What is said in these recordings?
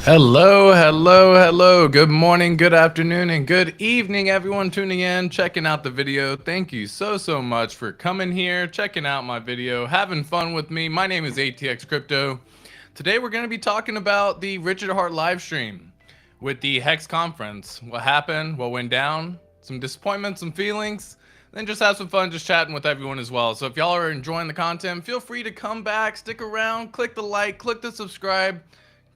Hello. Good morning, good afternoon, and good evening, everyone tuning in, checking out the video. Thank you so much for coming here, checking out my video, having fun with me. My name is ATX Crypto. Today, we're going to be talking about the Richard Hart live stream with the Hex Conference. What happened, what went down, some disappointment, some feelings, then just have some fun just chatting with everyone as well. So if y'all are enjoying the content, feel free to come back, stick around, click the like, click the subscribe.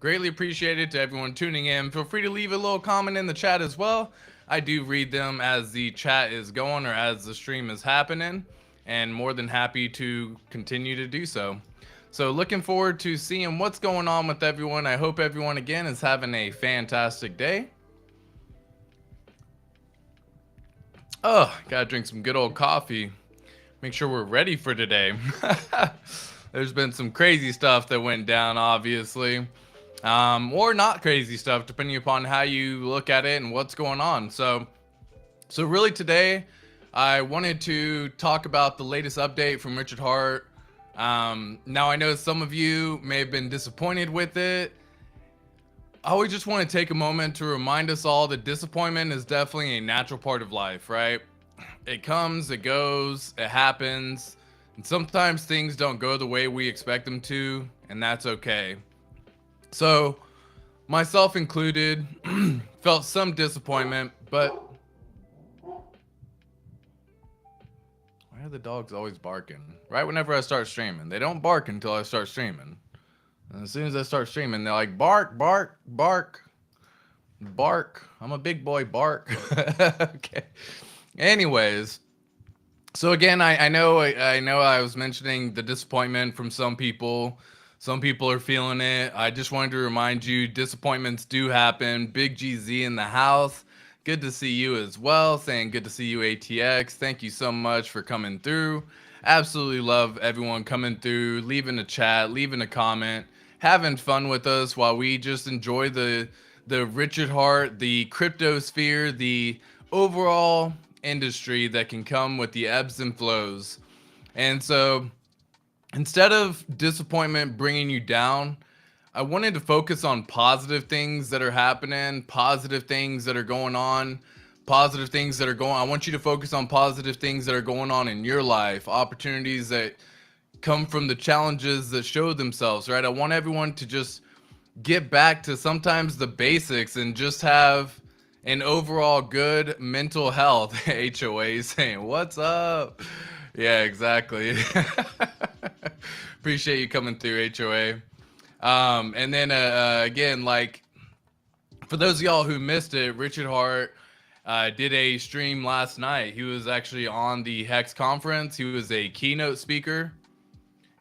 Greatly appreciated to everyone tuning in. Feel free to leave a little comment in the chat as well. I do read them as the chat is going or as the stream is happening, and more than happy to continue to do so. So looking forward to seeing what's going on with everyone. I hope everyone again is having a fantastic day. Oh, gotta drink some good old coffee. Make sure we're ready for today. There's been some crazy stuff that went down, obviously. Or not crazy stuff, depending upon how you look at it and what's going on. So really today, I wanted to talk about the latest update from Richard Hart. Now I know some of you may have been disappointed with it. I always just want to take a moment to remind us all that disappointment is definitely a natural part of life, right? It comes, it goes, it happens, and sometimes things don't go the way we expect them to, and that's okay. So, myself included, felt some disappointment, but why are the dogs always barking? Right whenever I start streaming. They don't bark until I start streaming. And as soon as I start streaming, they're like, bark, bark, bark, bark. I'm a big boy, bark. Okay. Anyways, so again, I know I was mentioning the disappointment from some people. Some people are feeling it. I just wanted to remind you, disappointments do happen. Big GZ in the house. Good to see you as well. Saying good to see you, ATX. Thank you so much for coming through. Absolutely love everyone coming through, leaving a chat, leaving a comment, having fun with us while we just enjoy the Richard Hart, the crypto sphere, the overall industry that can come with the ebbs and flows. And so, instead of disappointment bringing you down, I wanted to focus on positive things that are happening, positive things that are going on, positive things that are going. I want you to focus on positive things that are going on in your life, opportunities that come from the challenges that show themselves, right? I want everyone to just get back to sometimes the basics and just have an overall good mental health. HOA saying, what's up? Yeah, exactly. Appreciate you coming through, HOA. And then again, like for those of y'all who missed it, Richard Hart did a stream last night. He was actually on the Hex Conference. He was a keynote speaker.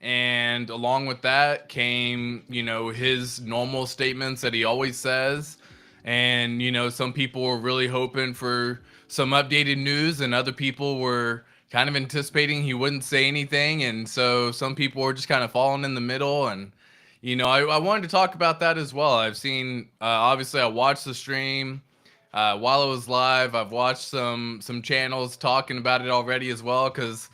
And along with that came, his normal statements that he always says. And, some people were really hoping for some updated news, and other people were kind of anticipating he wouldn't say anything. And so some people were just kind of falling in the middle. And, I wanted to talk about that as well. I've seen, obviously, I watched the stream while it was live. I've watched some channels talking about it already as well, because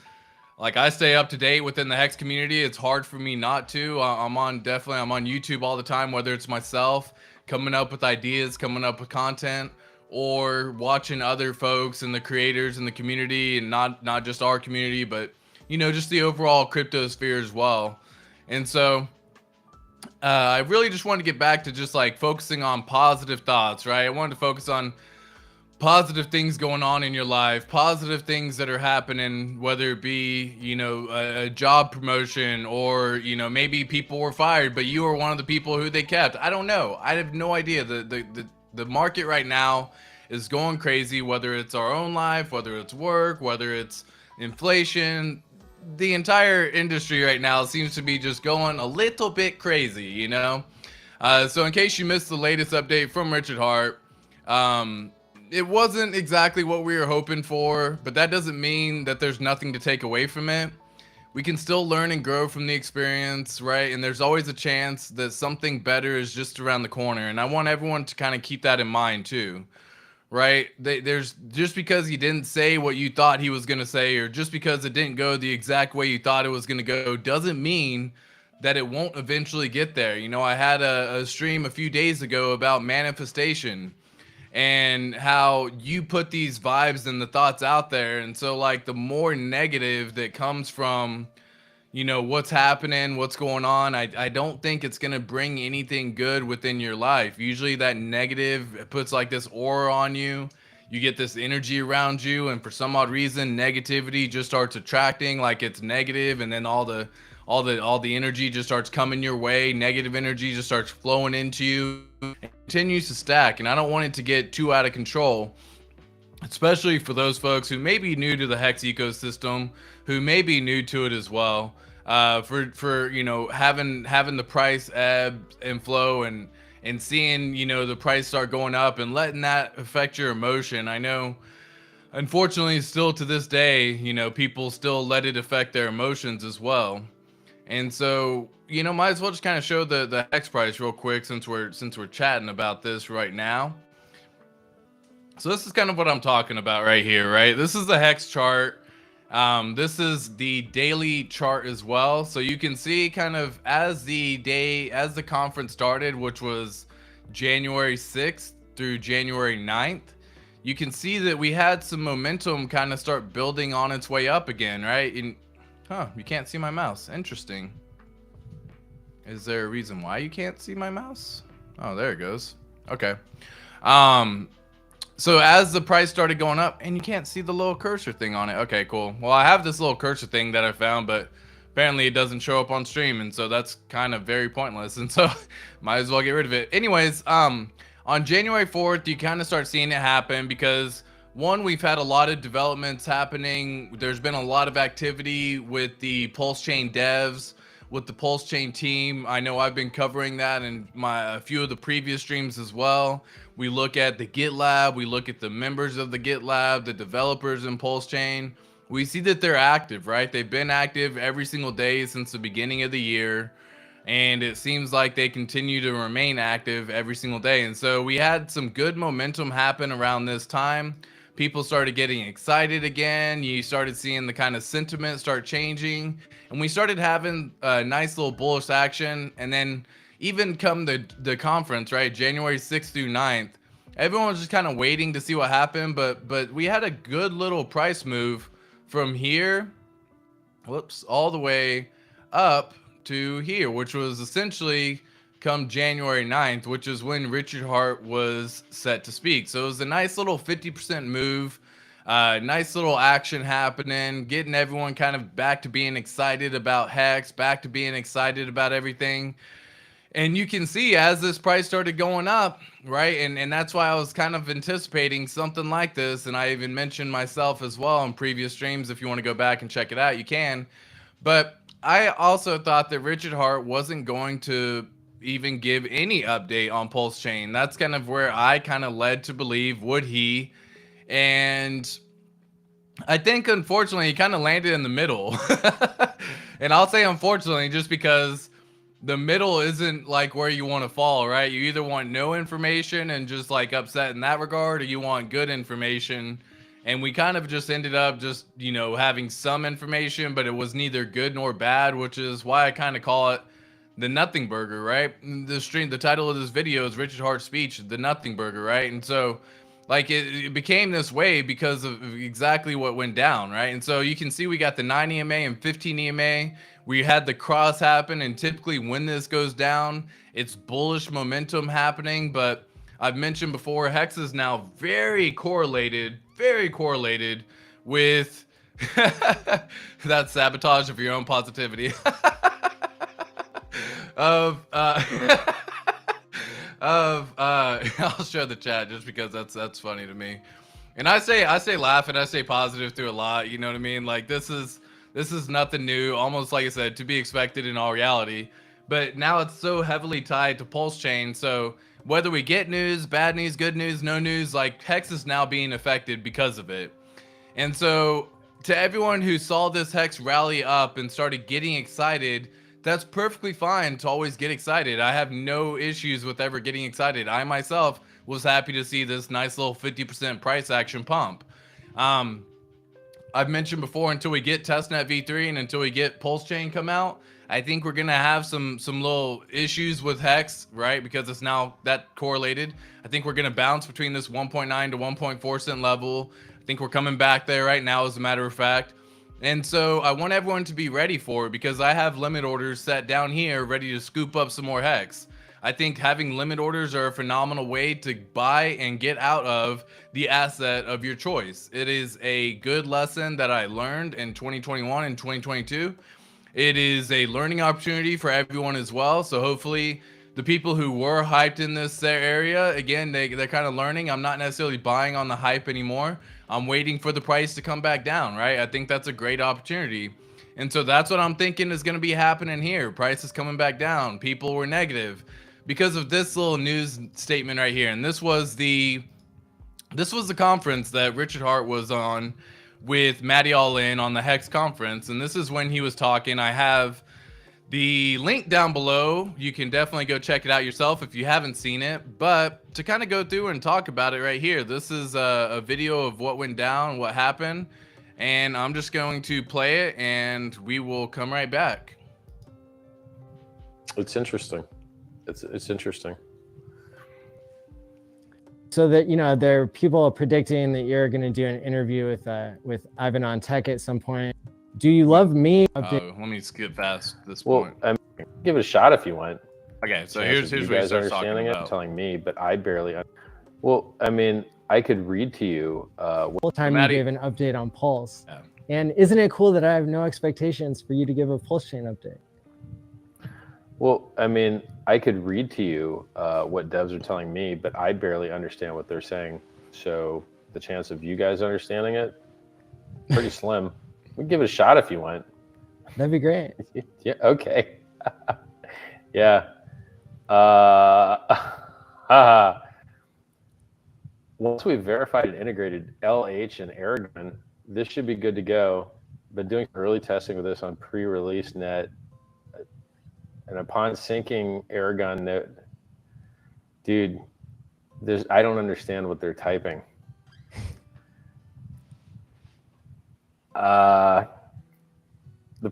like I stay up to date within the Hex community. It's hard for me not to. I'm on YouTube all the time, whether it's myself coming up with ideas, coming up with content, or watching other folks and the creators in the community, and not just our community, but just the overall crypto sphere as well. And so I really just wanted to get back to just like focusing on positive thoughts, right? I wanted to focus on positive things going on in your life, positive things that are happening, whether it be, a job promotion, or, maybe people were fired, but you were one of the people who they kept. I don't know. I have no idea. The market right now is going crazy, whether it's our own life, whether it's work, whether it's inflation. The entire industry right now seems to be just going a little bit crazy, So in case you missed the latest update from Richard Hart, it wasn't exactly what we were hoping for, but that doesn't mean that there's nothing to take away from it. We can still learn and grow from the experience, right? And there's always a chance that something better is just around the corner. And I want everyone to kind of keep that in mind too, right? There's just because he didn't say what you thought he was going to say, or just because it didn't go the exact way you thought it was going to go, doesn't mean that it won't eventually get there. You know, I had a stream a few days ago about manifestation and how you put these vibes and the thoughts out there. And so like the more negative that comes from, you know, what's happening, what's going on, I don't think it's going to bring anything good within your life. Usually that negative puts like this aura on you. You get this energy around you, and for some odd reason, negativity just starts attracting, like it's negative, and then all the energy just starts coming your way. Negative energy just starts flowing into you and continues to stack. And I don't want it to get too out of control, especially for those folks who may be new to the Hex ecosystem, who may be new to it as well. For you know, having the price ebb and flow, and seeing, you know, the price start going up and letting that affect your emotion. I know, unfortunately, still to this day, you know, people still let it affect their emotions as well. And so, you know, might as well just kind of show the Hex price real quick, since we're chatting about this right now. So this is kind of what I'm talking about right here, right? This is the Hex chart. This is the daily chart as well. So you can see kind of as the conference started, which was January 6th through January 9th, you can see that we had some momentum kind of start building on its way up again, right? And, you can't see my mouse. Interesting. Is there a reason why you can't see my mouse? Oh, there it goes. Okay. So as the price started going up, and you can't see the little cursor thing on it. Okay, cool. Well, I have this little cursor thing that I found, but apparently it doesn't show up on stream, and so that's kind of very pointless, and so might as well get rid of it. Anyways, on January 4th, you kind of start seeing it happen because, one, we've had a lot of developments happening. There's been a lot of activity with the Pulse Chain devs, with the Pulse Chain team. I know I've been covering that in a few of the previous streams as well. We look at the GitLab, we look at the members of the GitLab, the developers in Pulse Chain. We see that they're active, right? They've been active every single day since the beginning of the year, and it seems like they continue to remain active every single day. And so we had some good momentum happen around this time. People started getting excited again. You started seeing the kind of sentiment start changing, and we started having a nice little bullish action. And then even come the conference, right, January 6th through 9th, everyone was just kind of waiting to see what happened. But we had a good little price move from here, all the way up to here, which was essentially come January 9th, which is when Richard Hart was set to speak. So it was a nice little 50% move, nice little action happening, getting everyone kind of back to being excited about Hex, back to being excited about everything. And you can see as this price started going up, right? And that's why I was kind of anticipating something like this. And I even mentioned myself as well in previous streams. If you want to go back and check it out, you can. But I also thought that Richard Hart wasn't going to even give any update on Pulse Chain. That's kind of where I kind of led to believe, would he? And I think, unfortunately, he kind of landed in the middle. And I'll say unfortunately just because the middle isn't like where you want to fall, right? You either want no information and just like upset in that regard, or you want good information. And we kind of just ended up just, you know, having some information, but it was neither good nor bad, which is why I kind of call it the Nothing Burger, right? The title of this video is Richard Hart's speech, the Nothing Burger, right? And so like it became this way because of exactly what went down, right? And so you can see we got the 9 EMA and 15 EMA. We had the cross happen, and typically when this goes down, it's bullish momentum happening. But I've mentioned before, Hex is now very correlated with that sabotage of your own positivity. I'll show the chat just because that's funny to me. And I say laugh and I say positive through a lot, you know what I mean? Like this is nothing new, almost like I said, to be expected in all reality. But now it's so heavily tied to Pulse Chain, so whether we get news, bad news, good news, no news, like Hex is now being affected because of it. And so to everyone who saw this Hex rally up and started getting excited, that's perfectly fine to always get excited. I have no issues with ever getting excited. I myself was happy to see this nice little 50% price action pump. I've mentioned before, until we get testnet v3 and until we get pulse chain come out, I think we're gonna have some little issues with Hex, right? Because it's now that correlated. I think we're gonna bounce between this 1.9 to 1.4 cent level. I think we're coming back there right now, as a matter of fact. And so I want everyone to be ready for it, because I have limit orders set down here ready to scoop up some more Hex. I think having limit orders are a phenomenal way to buy and get out of the asset of your choice. It is a good lesson that I learned in 2021 and 2022. It is a learning opportunity for everyone as well. So hopefully the people who were hyped in this area, again, they're kind of learning. I'm not necessarily buying on the hype anymore. I'm waiting for the price to come back down, right? I think that's a great opportunity. And so that's what I'm thinking is going to be happening here. Price is coming back down. People were negative because of this little news statement right here. And this was the conference that Richard Hart was on with Matty All In on the Hex Conference. And this is when he was talking. I have the link down below. You can definitely go check it out yourself if you haven't seen it. But to kind of go through and talk about it right here, this is a video of what went down, what happened. And I'm just going to play it and we will come right back. It's interesting. It's interesting. So that, you know, there are people predicting that you're going to do an interview with Ivan on Tech at some point. Do you love me? Let me skip past this Well, point. I mean, give it a shot if you want. Okay, so Chances here's you what he guys starts understanding talking it, about. telling me, but I barely. Well, I mean, I could read to you. Whole time Matty- you gave an update on Pulse. Yeah. And isn't it cool that I have no expectations for you to give a Pulse chain update? Well, I mean, I could read to you what devs are telling me, but I barely understand what they're saying. So the chance of you guys understanding it, pretty slim. We can give it a shot if you want. That'd be great. Yeah. Okay. Yeah. Once we've verified and integrated LH and Aragon, this should be good to go. Been doing early testing with this on pre-release net. And upon syncing Aragon node, dude, I don't understand what they're typing. The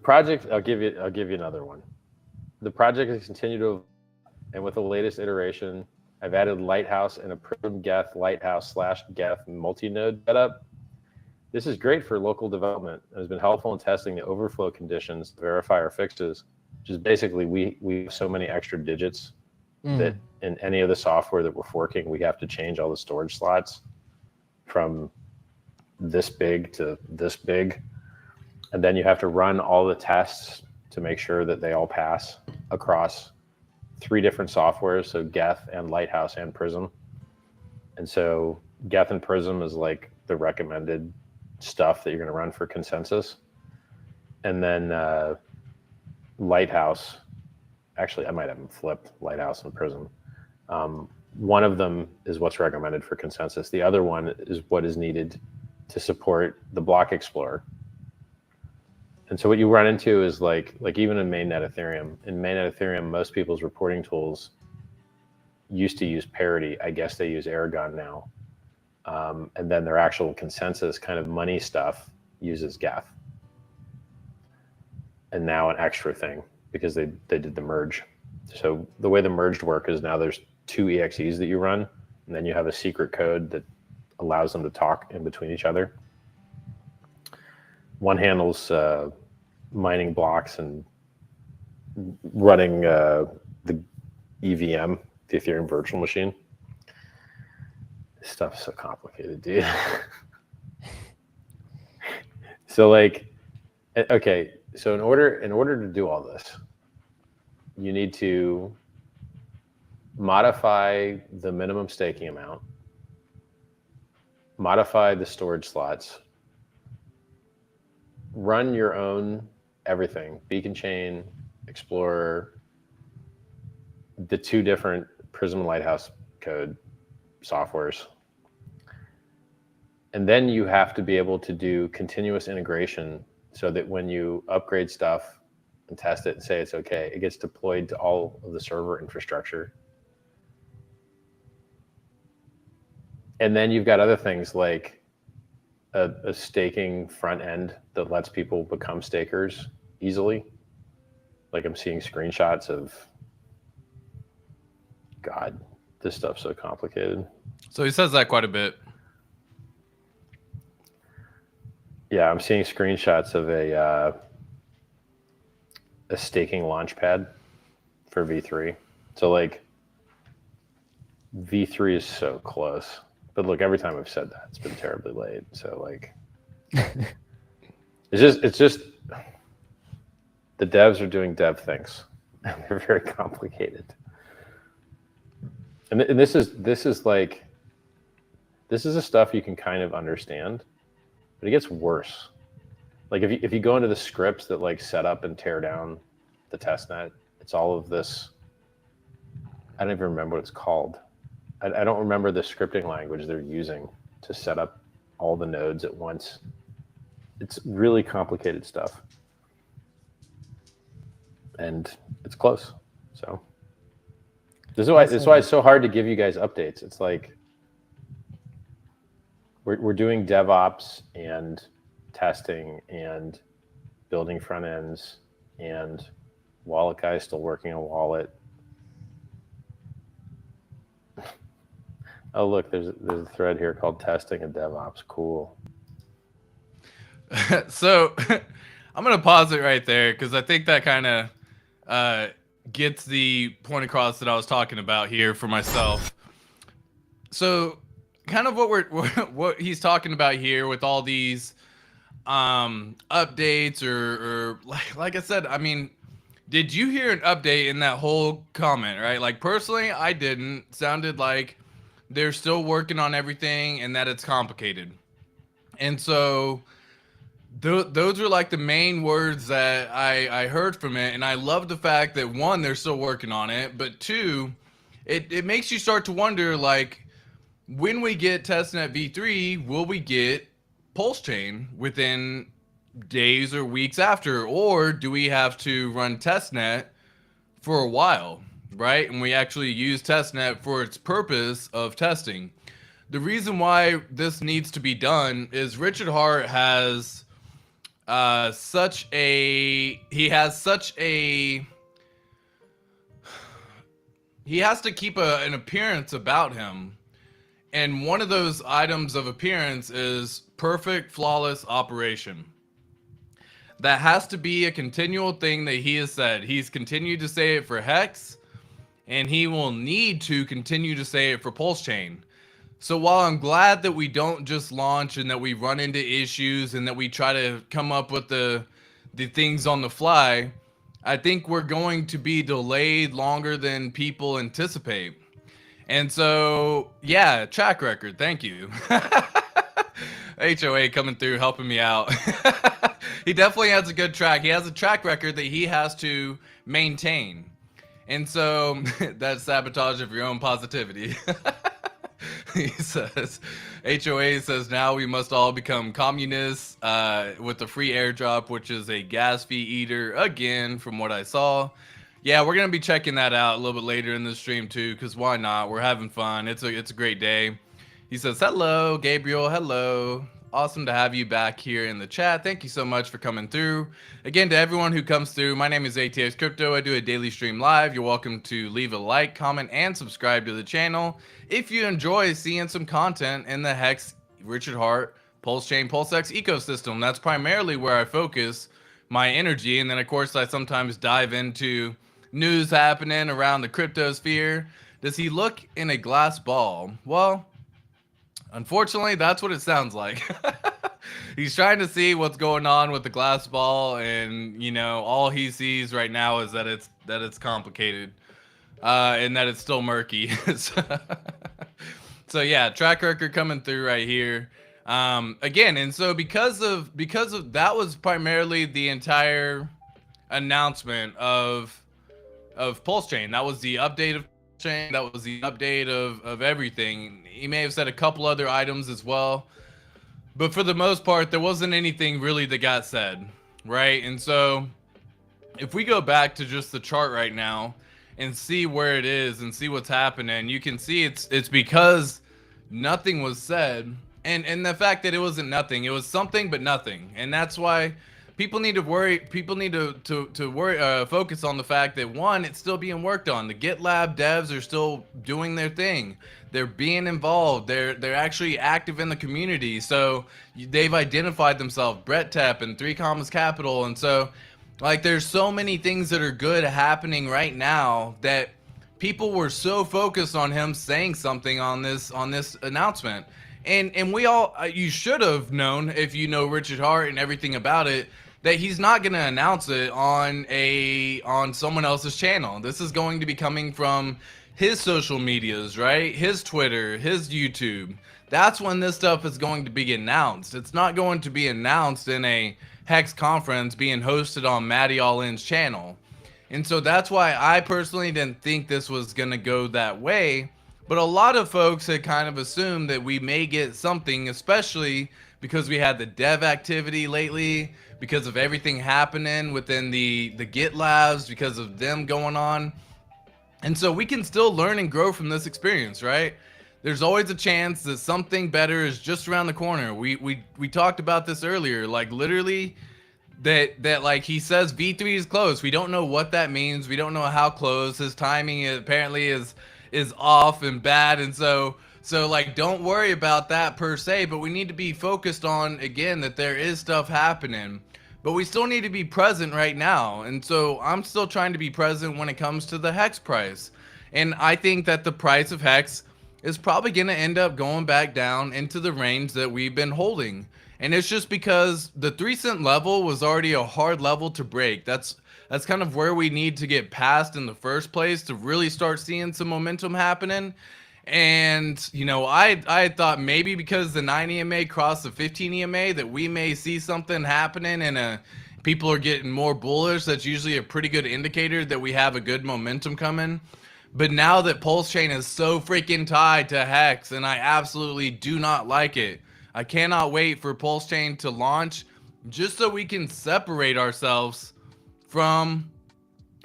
project, I'll give you another one. The project has continued to evolve, and with the latest iteration, I've added Lighthouse and a Prism Geth Lighthouse / Geth multi-node setup. This is great for local development and has been helpful in testing the overflow conditions to verify our fixes, which is basically we have so many extra digits that in any of the software that we're forking, we have to change all the storage slots from this big to this big. And then you have to run all the tests to make sure that they all pass across 3 different softwares, so Geth and Lighthouse and Prism. And so Geth and Prism is like the recommended stuff that you're going to run for consensus. And then Lighthouse, actually, I might have them flipped, Lighthouse and Prism. One of them is what's recommended for consensus. The other one is what is needed to support the block explorer. And so what you run into is like even in mainnet Ethereum, most people's reporting tools used to use parity. I guess they use Aragon now. And then their actual consensus kind of money stuff uses Geth. And now an extra thing because they did the merge. So the way the merged work is now there's 2 EXEs that you run, and then you have a secret code that allows them to talk in between each other. One handles mining blocks and running the EVM, the Ethereum virtual machine. This stuff's so complicated, dude. So like, okay, so in order to do all this, you need to modify the minimum staking amount, modify the storage slots, run your own everything, Beacon Chain, Explorer, the 2 different Prism Lighthouse code softwares. And then you have to be able to do continuous integration so that when you upgrade stuff and test it and say it's okay, it gets deployed to all of the server infrastructure. And then you've got other things like a staking front end that lets people become stakers easily. Like I'm seeing screenshots of, God, this stuff's so complicated. So he says that quite a bit. Yeah, I'm seeing screenshots of a staking launchpad for V3. So like V3 is so close. But look, every time I've said that, it's been terribly late. So like, it's just the devs are doing dev things. They're very complicated. And this is like, this is the stuff you can kind of understand, but it gets worse. Like if you go into the scripts that like set up and tear down the testnet, it's all of this. I don't even remember what it's called. I don't remember the scripting language they're using to set up all the nodes at once. It's really complicated stuff. And it's close. So this is why it's so hard to give you guys updates. It's like we're doing DevOps and testing and building front ends, and wallet guys still working on wallet. Oh, look, there's a thread here called testing and DevOps. Cool. So I'm going to pause it right there because I think that kind of gets the point across that I was talking about here for myself. So kind of what he's talking about here with all these updates or like I said, I mean, did you hear an update in that whole comment, right? Like personally, I didn't. Sounded like they're still working on everything and that it's complicated. And so those are like the main words that I heard from it. And I love the fact that one, they're still working on it, but two, it makes you start to wonder, like, when we get testnet v3, will we get pulse chain within days or weeks after, or do we have to run testnet for a while? Right? And we actually use testnet for its purpose of testing. The reason why this needs to be done is Richard Hart has he has to keep an appearance about him. And one of those items of appearance is perfect, flawless operation. That has to be a continual thing that he has said. He's continued to say it for Hex, and he will need to continue to say it for Pulse Chain. So while I'm glad that we don't just launch and that we run into issues and that we try to come up with the things on the fly, I think we're going to be delayed longer than people anticipate. And so, yeah, track record. Thank you. HOA coming through, helping me out. He definitely has a good track. He has a track record that he has to maintain. And so that's sabotage of your own positivity. He says, HOA says, now we must all become communists with the free airdrop, which is a gas fee eater, again, from what I saw. Yeah, we're going to be checking that out a little bit later in the stream, too, because why not? We're having fun. It's a great day. He says, hello, Gabriel. Hello. Awesome to have you back here in the chat. Thank you so much for coming through. Again, to everyone who comes through, my name is ATX Crypto. I do a daily stream live. You're welcome to leave a like, comment, and subscribe to the channel if you enjoy seeing some content in the Hex, Richard Hart, Pulse Chain, PulseX ecosystem. That's primarily where I focus my energy. And then, of course, I sometimes dive into news happening around the crypto sphere. Does he look in a glass ball? Well, unfortunately, that's what it sounds like. He's trying to see what's going on with the glass ball, and you know, all he sees right now is that it's complicated, and that it's still murky. So yeah, track record coming through right here. Again, and so because of that was primarily the entire announcement of Pulse Chain. That was the update of Chain. That was the update of everything. He may have said a couple other items as well, but for the most part, there wasn't anything really that got said, right? And so if we go back to just the chart right now and see where it is and see what's happening, you can see it's because nothing was said And the fact that it wasn't nothing, it was something but nothing, and that's why people need to worry. People need to worry, focus on the fact that one, it's still being worked on. The GitLab devs are still doing their thing. They're being involved. They're actually active in the community. So they've identified themselves, Brett Tepp and 3 Commas Capital, and so like there's so many things that are good happening right now that people were so focused on him saying something on this announcement. And we all, you should have known, if you know Richard Hart and everything about it, that he's not going to announce it on someone else's channel. This is going to be coming from his social medias, right? His Twitter, his YouTube. That's when this stuff is going to be announced. It's not going to be announced in a Hex conference being hosted on Matty Allin's channel. And so that's why I personally didn't think this was going to go that way. But a lot of folks had kind of assumed that we may get something, especially because we had the dev activity lately, because of everything happening within the GitLabs, because of them going on. And so we can still learn and grow from this experience, right? There's always a chance that something better is just around the corner. We talked about this earlier, like literally that like he says V3 is close. We don't know what that means. We don't know how close. His timing apparently is off and bad, and so like don't worry about that per se, but we need to be focused on, again, that there is stuff happening, but we still need to be present right now. And so I'm still trying to be present when it comes to the Hex price, and I think that the price of Hex is probably going to end up going back down into the range that we've been holding. And it's just because the 3-cent level was already a hard level to break. That's kind of where we need to get past in the first place to really start seeing some momentum happening. And, you know, I thought maybe because the 9 EMA crossed the 15 EMA that we may see something happening and people are getting more bullish. That's usually a pretty good indicator that we have a good momentum coming. But now that Pulse Chain is so freaking tied to Hex, and I absolutely do not like it. I cannot wait for Pulse Chain to launch just so we can separate ourselves from,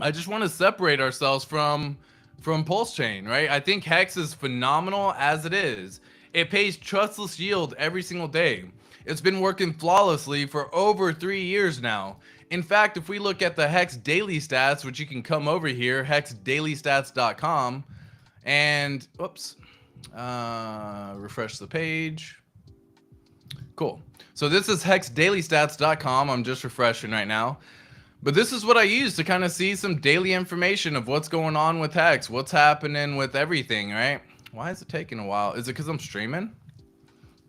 I just want to separate ourselves from Pulse Chain, right? I think Hex is phenomenal as it is. It pays trustless yield every single day. It's been working flawlessly for over 3 years now. In fact, if we look at the Hex Daily Stats, which you can come over here, hexdailystats.com, and refresh the page. Cool. So this is hexdailystats.com. I'm just refreshing right now. But this is what I use to kind of see some daily information of what's going on with Hex, what's happening with everything, right? Why is it taking a while? Is it because I'm streaming?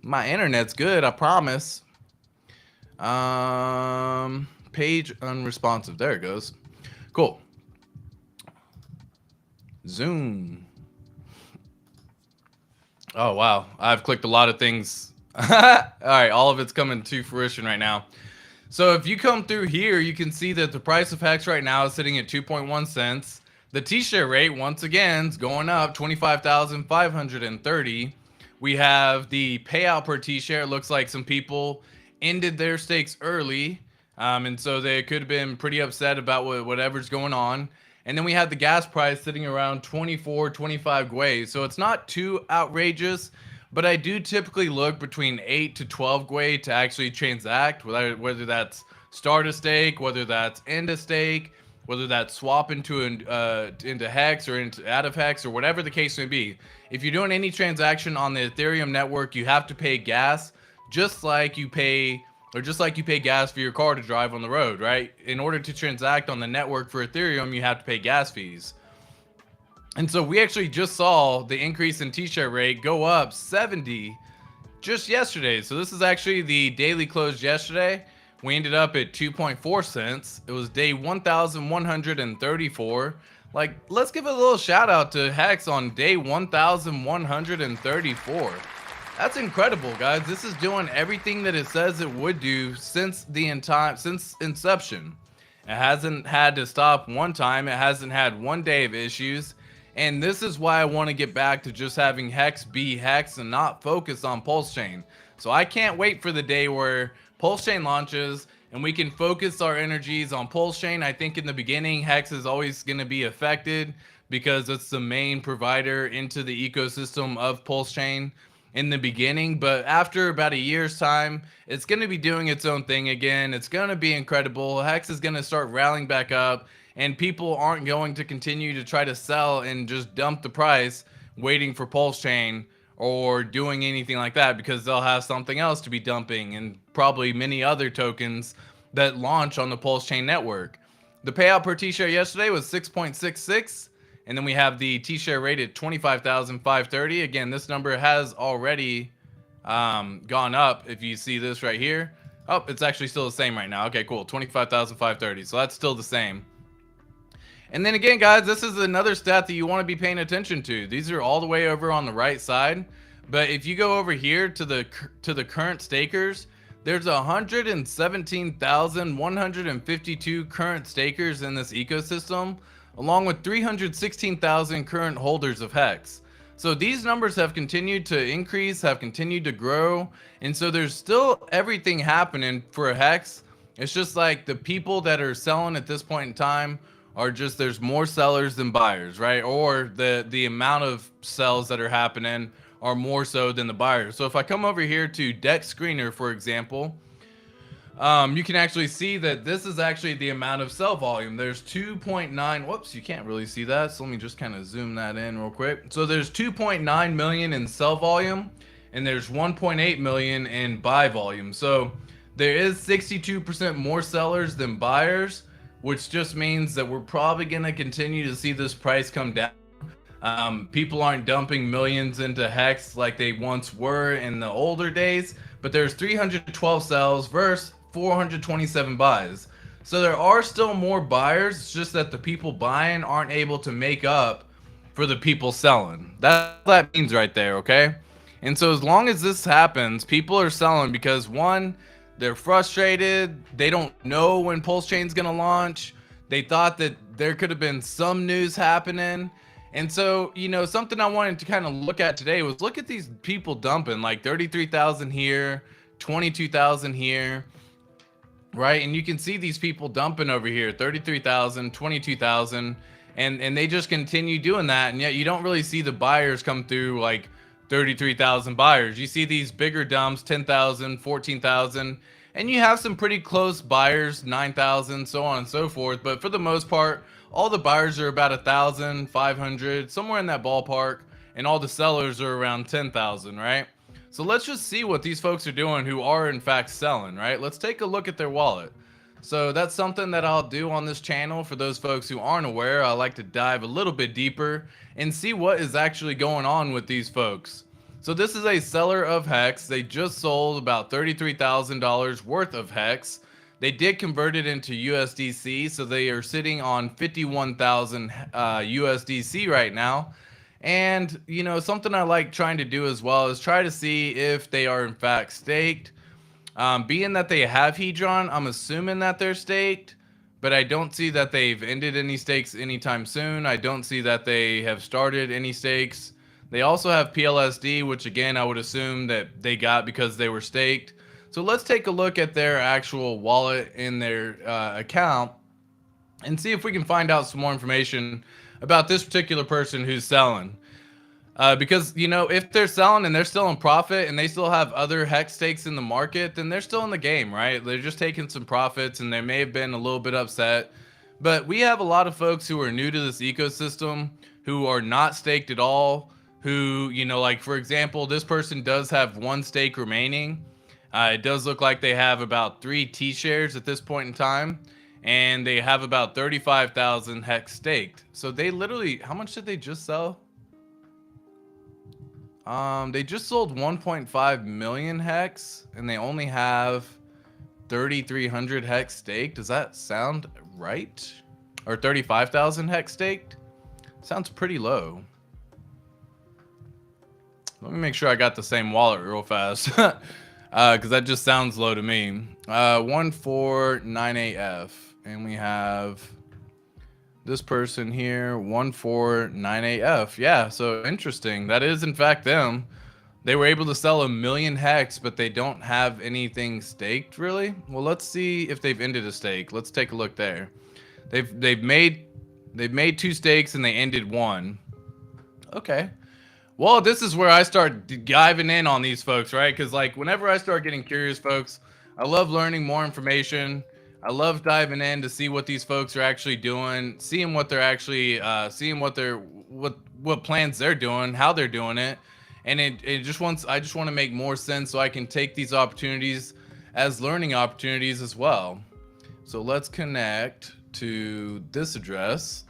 My internet's good, I promise. Page unresponsive. There it goes. Cool. Zoom. Oh, wow. I've clicked a lot of things. All right, all of it's coming to fruition right now. So if you come through here, you can see that the price of Hex right now is sitting at 2.1 cents. The T-share rate, once again, is going up, 25,530. We have the payout per T-share. It looks like some people ended their stakes early, and so they could have been pretty upset about whatever's going on. And then we have the gas price sitting around 24, 25 gwei. So it's not too outrageous, but I do typically look between 8 to 12 gwei to actually transact, whether that's start a stake, whether that's end a stake, whether that's swap into Hex or out of Hex, or whatever the case may be. If you're doing any transaction on the Ethereum network, you have to pay gas, just like you pay gas for your car to drive on the road, right? In order to transact on the network for Ethereum, you have to pay gas fees. And so we actually just saw the increase in T-share rate go up 70 just yesterday. So this is actually the daily close yesterday. We ended up at 2.4 cents. It was day 1,134. Like, let's give a little shout out to Hex on day 1,134. That's incredible, guys. This is doing everything that it says it would do since inception. It hasn't had to stop one time. It hasn't had one day of issues. And this is why I want to get back to just having Hex be Hex and not focus on Pulse Chain. So I can't wait for the day where Pulse Chain launches and we can focus our energies on Pulse Chain. I think in the beginning, Hex is always going to be affected because it's the main provider into the ecosystem of Pulse Chain. in the beginning, but after about a year's time, it's going to be doing its own thing again. It's going to be incredible. Hex is going to start rallying back up, and people aren't going to continue to try to sell and just dump the price waiting for Pulse Chain or doing anything like that, because they'll have something else to be dumping, and probably many other tokens that launch on the Pulse Chain network. The payout per T-share yesterday was 6.66. And then we have the T-share rate at 25,530. Again, this number has already gone up. If you see this right here. Oh, it's actually still the same right now. Okay, cool. 25,530. So that's still the same. And then again, guys, this is another stat that you want to be paying attention to. These are all the way over on the right side. But if you go over here to the current stakers, there's 117,152 current stakers in this ecosystem, along with 316,000 current holders of Hex. So these numbers have continued to increase, have continued to grow, and so there's still everything happening for Hex. It's just like the people that are selling at this point in time are just, there's more sellers than buyers, right? Or the amount of sells that are happening are more so than the buyers. So if I come over here to Dex Screener, for example, you can actually see that this is actually the amount of sell volume. There's 2.9, whoops, you can't really see that, so let me just kind of zoom that in real quick. So there's 2.9 million in sell volume, and there's 1.8 million in buy volume. So there is 62% more sellers than buyers, which just means that we're probably going to continue to see this price come down. People aren't dumping millions into Hex like they once were in the older days, but there's 312 sells versus 427 buys. So there are still more buyers. It's just that the people buying aren't able to make up for the people selling. That's what that means right there, okay? And so as long as this happens, people are selling because, one, they're frustrated. They don't know when Pulse Chain's gonna launch. They thought that there could have been some news happening. And so, you know, something I wanted to kind of look at today was look at these people dumping, like 33,000 here, 22,000 here, right? And you can see these people dumping over here, 33,000, 22,000, and they just continue doing that. And yet you don't really see the buyers come through, like 33,000 buyers. You see these bigger dumps, 10,000, 14,000, and you have some pretty close buyers, 9,000, so on and so forth. But for the most part, all the buyers are about 1,500, somewhere in that ballpark, and all the sellers are around 10,000, right? So let's just see what these folks are doing who are in fact selling, right? Let's take a look at their wallet. So that's something that I'll do on this channel. For those folks who aren't aware, I like to dive a little bit deeper and see what is actually going on with these folks. So this is a seller of Hex. They just sold about $33,000 worth of Hex. They did convert it into USDC, so they are sitting on 51,000 USDC right now. And, you know, something I like trying to do as well is try to see if they are in fact staked. Being that they have Hedron, I'm assuming that they're staked, but I don't see that they've ended any stakes anytime soon. I don't see that they have started any stakes. They also have PLSD, which again, I would assume that they got because they were staked. So let's take a look at their actual wallet in their account and see if we can find out some more information about this particular person who's selling. Because, you know, if they're selling and they're still in profit and they still have other Hex stakes in the market, then they're still in the game, right? They're just taking some profits and they may have been a little bit upset. But we have a lot of folks who are new to this ecosystem, who are not staked at all, who, you know, like, for example, this person does have one stake remaining. It does look like they have about 3 T-shares at this point in time, and they have about 35,000 Hex staked. So they literally, how much did they just sell? They just sold 1.5 million Hex, and they only have 3,300 Hex staked. Does that sound right? Or 35,000 Hex staked? Sounds pretty low. Let me make sure I got the same wallet real fast. Because that just sounds low to me. 1498F, and we have this person here, 1498F. Yeah, so interesting. That is in fact them. They were able to sell 1 million Hex, but they don't have anything staked really. Well, let's see if they've ended a stake. Let's take a look there. They've made 2 stakes and they ended 1. Okay. Well, this is where I start diving in on these folks, right? Because like whenever I start getting curious, folks, I love learning more information. I love diving in to see what these folks are actually doing, seeing what they're actually, seeing what plans they're doing, how they're doing it, and I just want to make more sense so I can take these opportunities as learning opportunities as well. So let's connect to this address.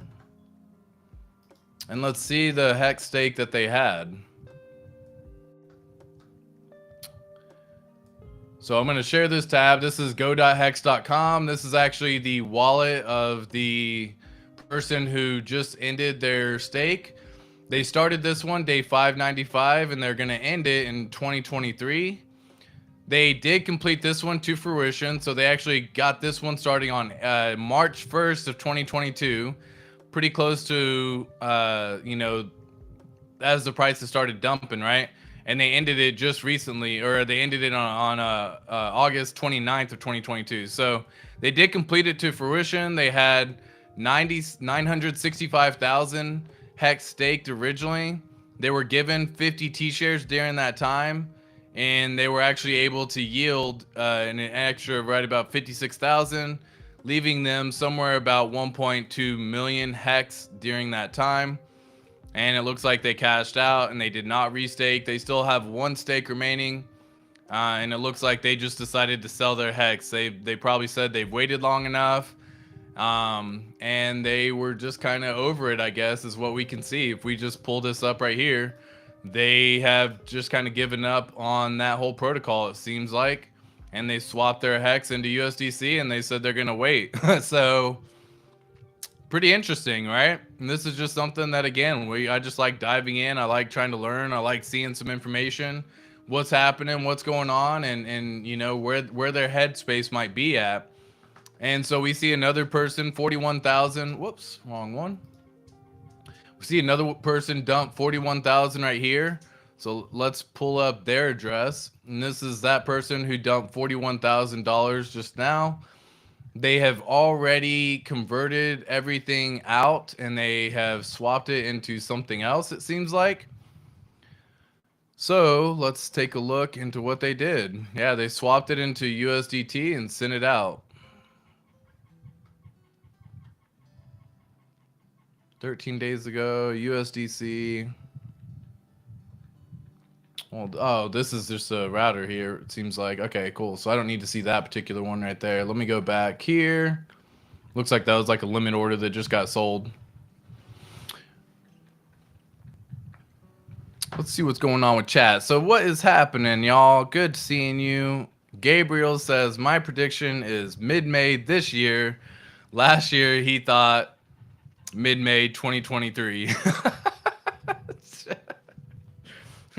And let's see the Hex Stake that they had. So I'm going to share this tab. This is go.hex.com. This is actually the wallet of the person who just ended their stake. They started this one day 595 and they're going to end it in 2023. They did complete this one to fruition. So they actually got this one starting on March 1st of 2022. Pretty close to, you know, as the prices started dumping, right? And they ended it just recently, or they ended it on August 29th of 2022. So they did complete it to fruition. They had 965,000 Hex staked originally. They were given 50 T-shares during that time, and they were actually able to yield an extra right about 56,000. Leaving them somewhere about 1.2 million Hex during that time. And it looks like they cashed out and they did not restake. They still have one stake remaining. And it looks like they just decided to sell their Hex. They probably said they've waited long enough. And they were just kind of over it, I guess, is what we can see. If we just pull this up right here, they have just kind of given up on that whole protocol, it seems like. And they swapped their Hex into USDC and they said they're going to wait. So pretty interesting, right? And this is just something that, again, I just like diving in. I like trying to learn. I like seeing some information, what's happening, what's going on, and you know, where their headspace might be at. And so we see another person, 41,000. Whoops, wrong one. We see another person dump 41,000 right here. So let's pull up their address. And this is that person who dumped $41,000 just now. They have already converted everything out and they have swapped it into something else, it seems like. So let's take a look into what they did. Yeah, they swapped it into USDT and sent it out. 13 days ago, USDC. Well, oh, this is just a router here, it seems like. Okay, cool. So I don't need to see that particular one right there. Let me go back here. Looks like that was like a limit order that just got sold. Let's see what's going on with chat. So what is happening, y'all? Good seeing you. Gabriel says, my prediction is mid-May this year. Last year, he thought mid-May 2023.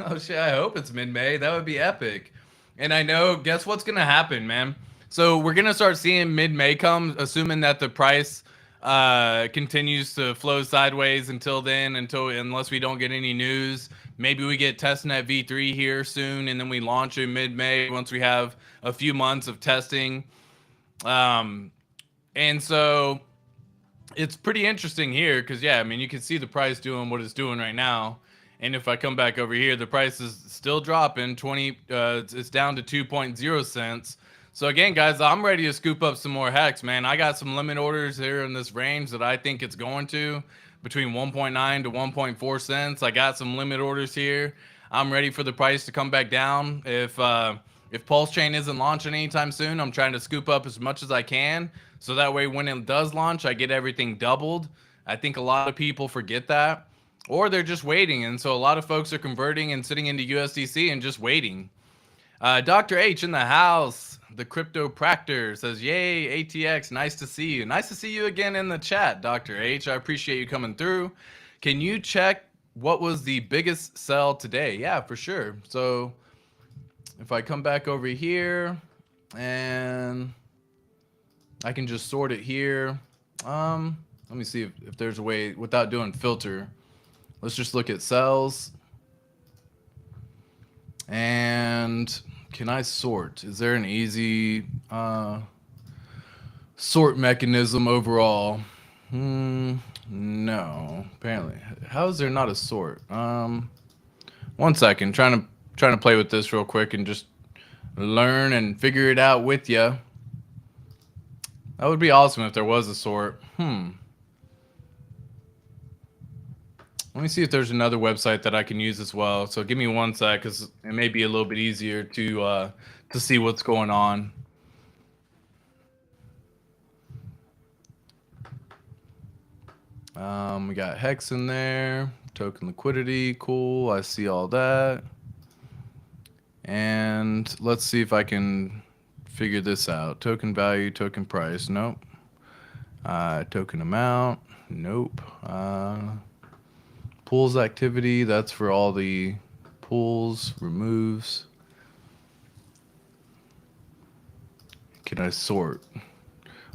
Oh shit, I hope it's mid-May. That would be epic. And I know, guess what's gonna happen, man? So we're gonna start seeing mid-May come, assuming that the price continues to flow sideways until then, unless we don't get any news. Maybe we get testnet v3 here soon, and then we launch in mid-May once we have a few months of testing. And so it's pretty interesting here because, yeah, I mean, you can see the price doing what it's doing right now. And if I come back over here, the price is still dropping. It's down to 2.0 cents. So again, guys, I'm ready to scoop up some more Hex, man. I got some limit orders here in this range that I think it's going to between 1.9 to 1.4 cents. I got some limit orders here. I'm ready for the price to come back down. If Pulse Chain isn't launching anytime soon, I'm trying to scoop up as much as I can. So that way, when it does launch, I get everything doubled. I think a lot of people forget that. Or they're just waiting. And so a lot of folks are converting and sitting into USDC and just waiting. Dr. H in the house, the cryptopractor, says, yay, ATX, nice to see you. Nice to see you again in the chat, Dr. H. I appreciate you coming through. Can you check what was the biggest sell today? Yeah, for sure. So if I come back over here and I can just sort it here. Let me see if there's a way without doing filter. Let's just look at cells. And can I sort? Is there an easy sort mechanism overall? No, apparently. How is there not a sort? 1 second. Trying to play with this real quick and just learn and figure it out with you. That would be awesome if there was a sort. Let me see if there's another website that I can use as well. So give me 1 sec, because it may be a little bit easier to see what's going on. We got Hex in there, token liquidity, cool. I see all that. And let's see if I can figure this out. Token value, token price, nope. Token amount, nope. Pools activity, that's for all the pools, removes. Can I sort?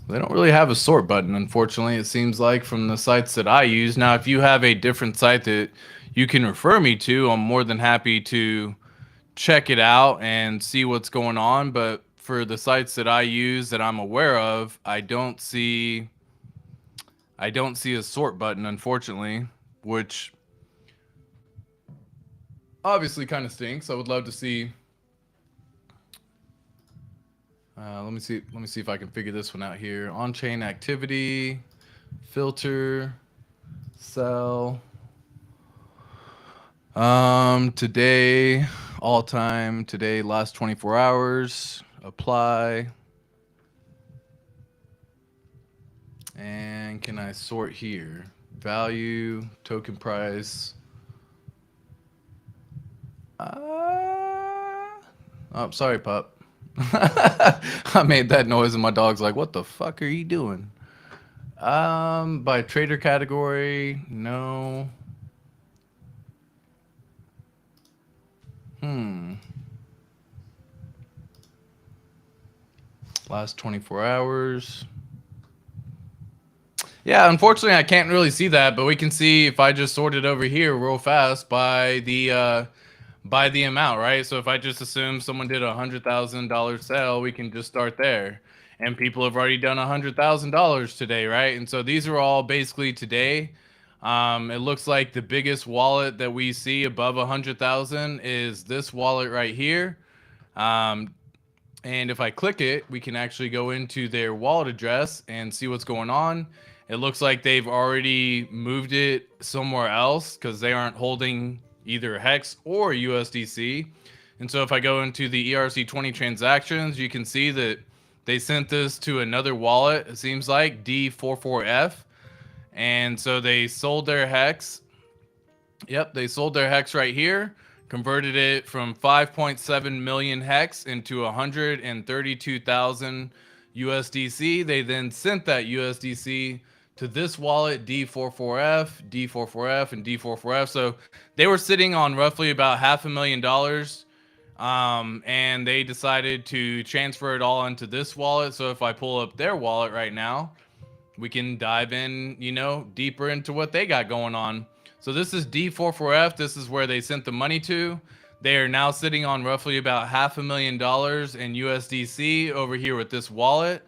They don't really have a sort button, unfortunately, it seems like, from the sites that I use. Now, if you have a different site that you can refer me to, I'm more than happy to check it out and see what's going on. But for the sites that I use that I'm aware of, I don't see a sort button, unfortunately, which obviously kind of stinks. I would love to see. Let me see if I can figure this one out here. On-chain activity, filter, sell. Today, all time, today, last 24 hours, apply. And can I sort here? Value, token price. Oh, sorry, pup. I made that noise and my dog's like, what the fuck are you doing? By trader category, no. Last 24 hours. Yeah, unfortunately I can't really see that, but we can see if I just sort it over here real fast by the amount, right? So if I just assume someone did $100,000 sale, we can just start there. And people have already done $100,000 today, right? And so these are all basically today. It looks like the biggest wallet that we see above 100,000 is this wallet right here. And if I click it, we can actually go into their wallet address and see what's going on. It looks like they've already moved it somewhere else because they aren't holding either Hex or USDC. And so if I go into the ERC20 transactions, you can see that they sent this to another wallet, it seems like, D44F. And so they sold their Hex. Yep, they sold their Hex right here, converted it from 5.7 million Hex into 132,000 USDC. They then sent that USDC to this wallet, D44F, D44F, and D44F. So they were sitting on roughly about $500,000, and they decided to transfer it all into this wallet. So if I pull up their wallet right now, we can dive in, you know, deeper into what they got going on. So this is D44F. This is where they sent the money to. They are now sitting on roughly about $500,000 in USDC over here with this wallet.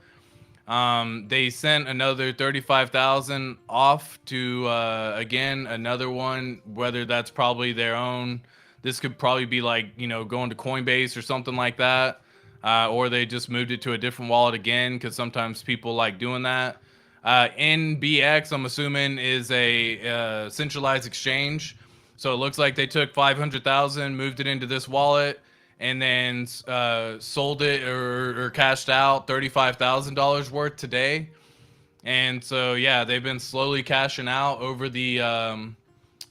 They sent another 35,000 off to, again, another one, whether that's probably their own. This could probably be like, you know, going to Coinbase or something like that. Or they just moved it to a different wallet again, because sometimes people like doing that. NBX, I'm assuming, is a centralized exchange. So it looks like they took 500,000, moved it into this wallet, and then sold it or cashed out $35,000 worth today. And so, yeah, they've been slowly cashing out over the,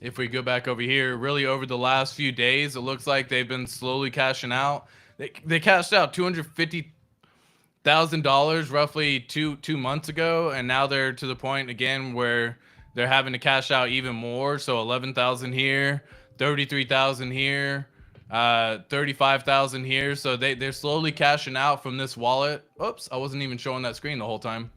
if we go back over here, really over the last few days, it looks like they've been slowly cashing out. They cashed out $250,000 roughly two months ago, and now they're to the point again where they're having to cash out even more. So 11,000 here, 33,000 here, 35,000 here. So they're slowly cashing out from this wallet. Oops, I wasn't even showing that screen the whole time.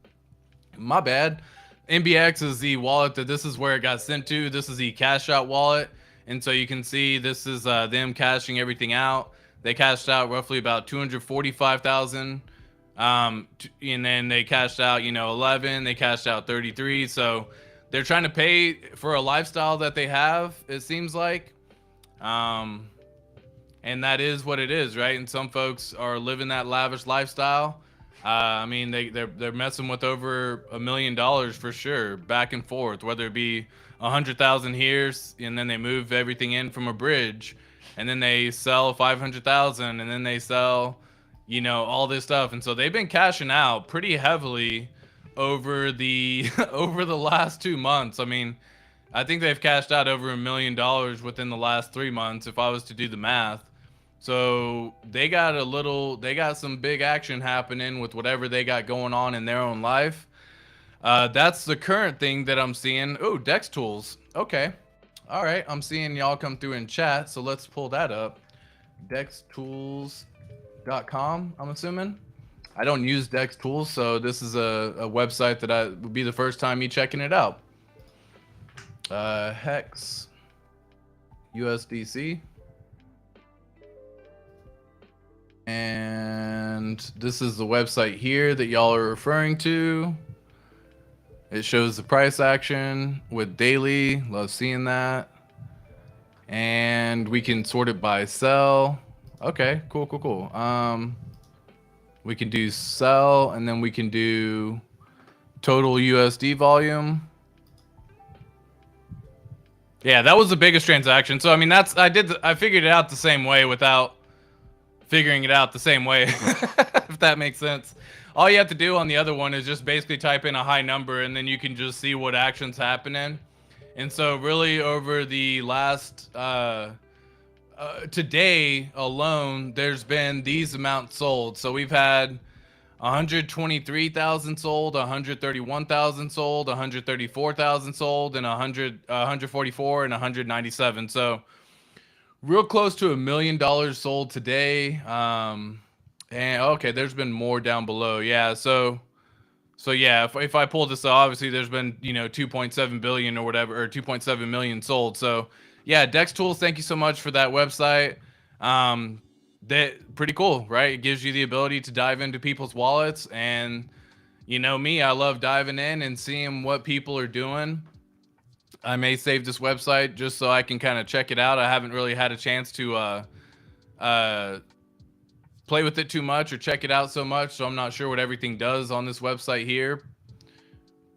My bad. NBX is the wallet that this is where it got sent to. This is the cash out wallet. And so you can see this is them cashing everything out. They cashed out roughly about 245,000. And then they cashed out, 11, they cashed out 33. So they're trying to pay for a lifestyle that they have, it seems like. And that is what it is, right? And some folks are living that lavish lifestyle. I mean, they're messing with over $1 million for sure, back and forth, whether it be 100,000 here, and then they move everything in from a bridge, and then they sell 500,000, and then they sell, you know, all this stuff. And so they've been cashing out pretty heavily over the over the last 2 months. I mean, I think they've cashed out over $1 million within the last 3 months, if I was to do the math. So they got some big action happening with whatever they got going on in their own life. That's the current thing that I'm seeing. Oh, Dex Tools. Okay. All right. I'm seeing y'all come through in chat. So let's pull that up. DexTools.com, I'm assuming. I don't use Dex Tools, so this is a website that would be the first time me checking it out. Hex USDC. And this is the website here that y'all are referring to. It shows the price action with daily. Love seeing that. And we can sort it by sell. Okay, cool. We can do sell, and then we can do total USD volume. Yeah, that was the biggest transaction. So I mean, I figured it out the same way without figuring it out the same way, if that makes sense. All you have to do on the other one is just basically type in a high number, and then you can just see what action's happening. And so really over the last today alone, there's been these amounts sold. So we've had 123,000 sold, 131,000 sold, 134,000 sold, and 144 and 197. So real close to $1 million sold today. And okay, there's been more down below. Yeah, so yeah, if I pull this up, obviously there's been, you know, 2.7 billion or whatever, or 2.7 million sold. So yeah, Dex Tools, thank you so much for that website. That pretty cool, right? It gives you the ability to dive into people's wallets, and you know me, I love diving in and seeing what people are doing. I may save this website just so I can kind of check it out. I haven't really had a chance to play with it too much or check it out so much, so I'm not sure what everything does on this website here.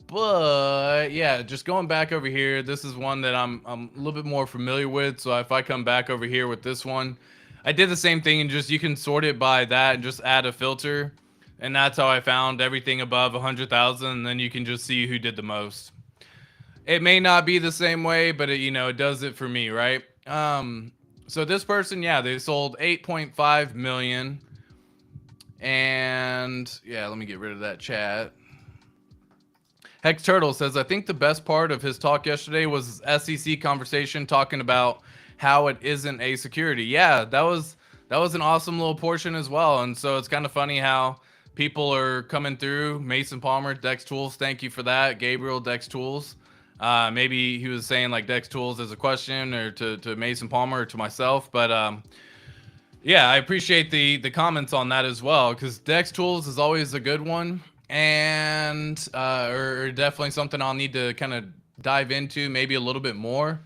But yeah, just going back over here, this is one that I'm a little bit more familiar with. So if I come back over here with this one, I did the same thing, and just you can sort it by that and just add a filter, and that's how I found everything above 100,000. And then you can just see who did the most. It may not be the same way, but it, you know, it does it for me, right? So this person, yeah, they sold 8.5 million. And yeah, let me get rid of that chat. Hex Turtle says, I think the best part of his talk yesterday was SEC conversation talking about how it isn't a security. Yeah, that was an awesome little portion as well. And so it's kind of funny how people are coming through. Mason Palmer, Dex Tools, thank you for that. Gabriel, Dex Tools. Maybe he was saying like Dex Tools as a question, or to Mason Palmer or to myself. But yeah, I appreciate the comments on that as well, because Dex Tools is always a good one, and or definitely something I'll need to kind of dive into maybe a little bit more,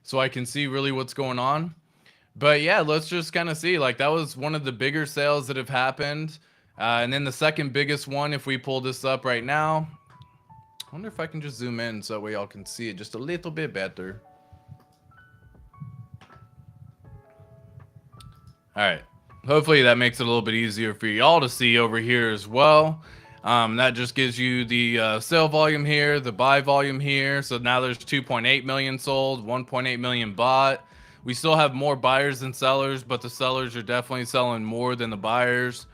so I can see really what's going on. But yeah, let's just kind of see. Like, that was one of the bigger sales that have happened, and then the second biggest one, if we pull this up right now, I wonder if I can just zoom in so we all can see it just a little bit better. All right, hopefully that makes it a little bit easier for y'all to see over here as well. That just gives you the sale volume here, the buy volume here. So now there's 2.8 million sold, 1.8 million bought. We still have more buyers than sellers, but the sellers are definitely selling more than the buyers.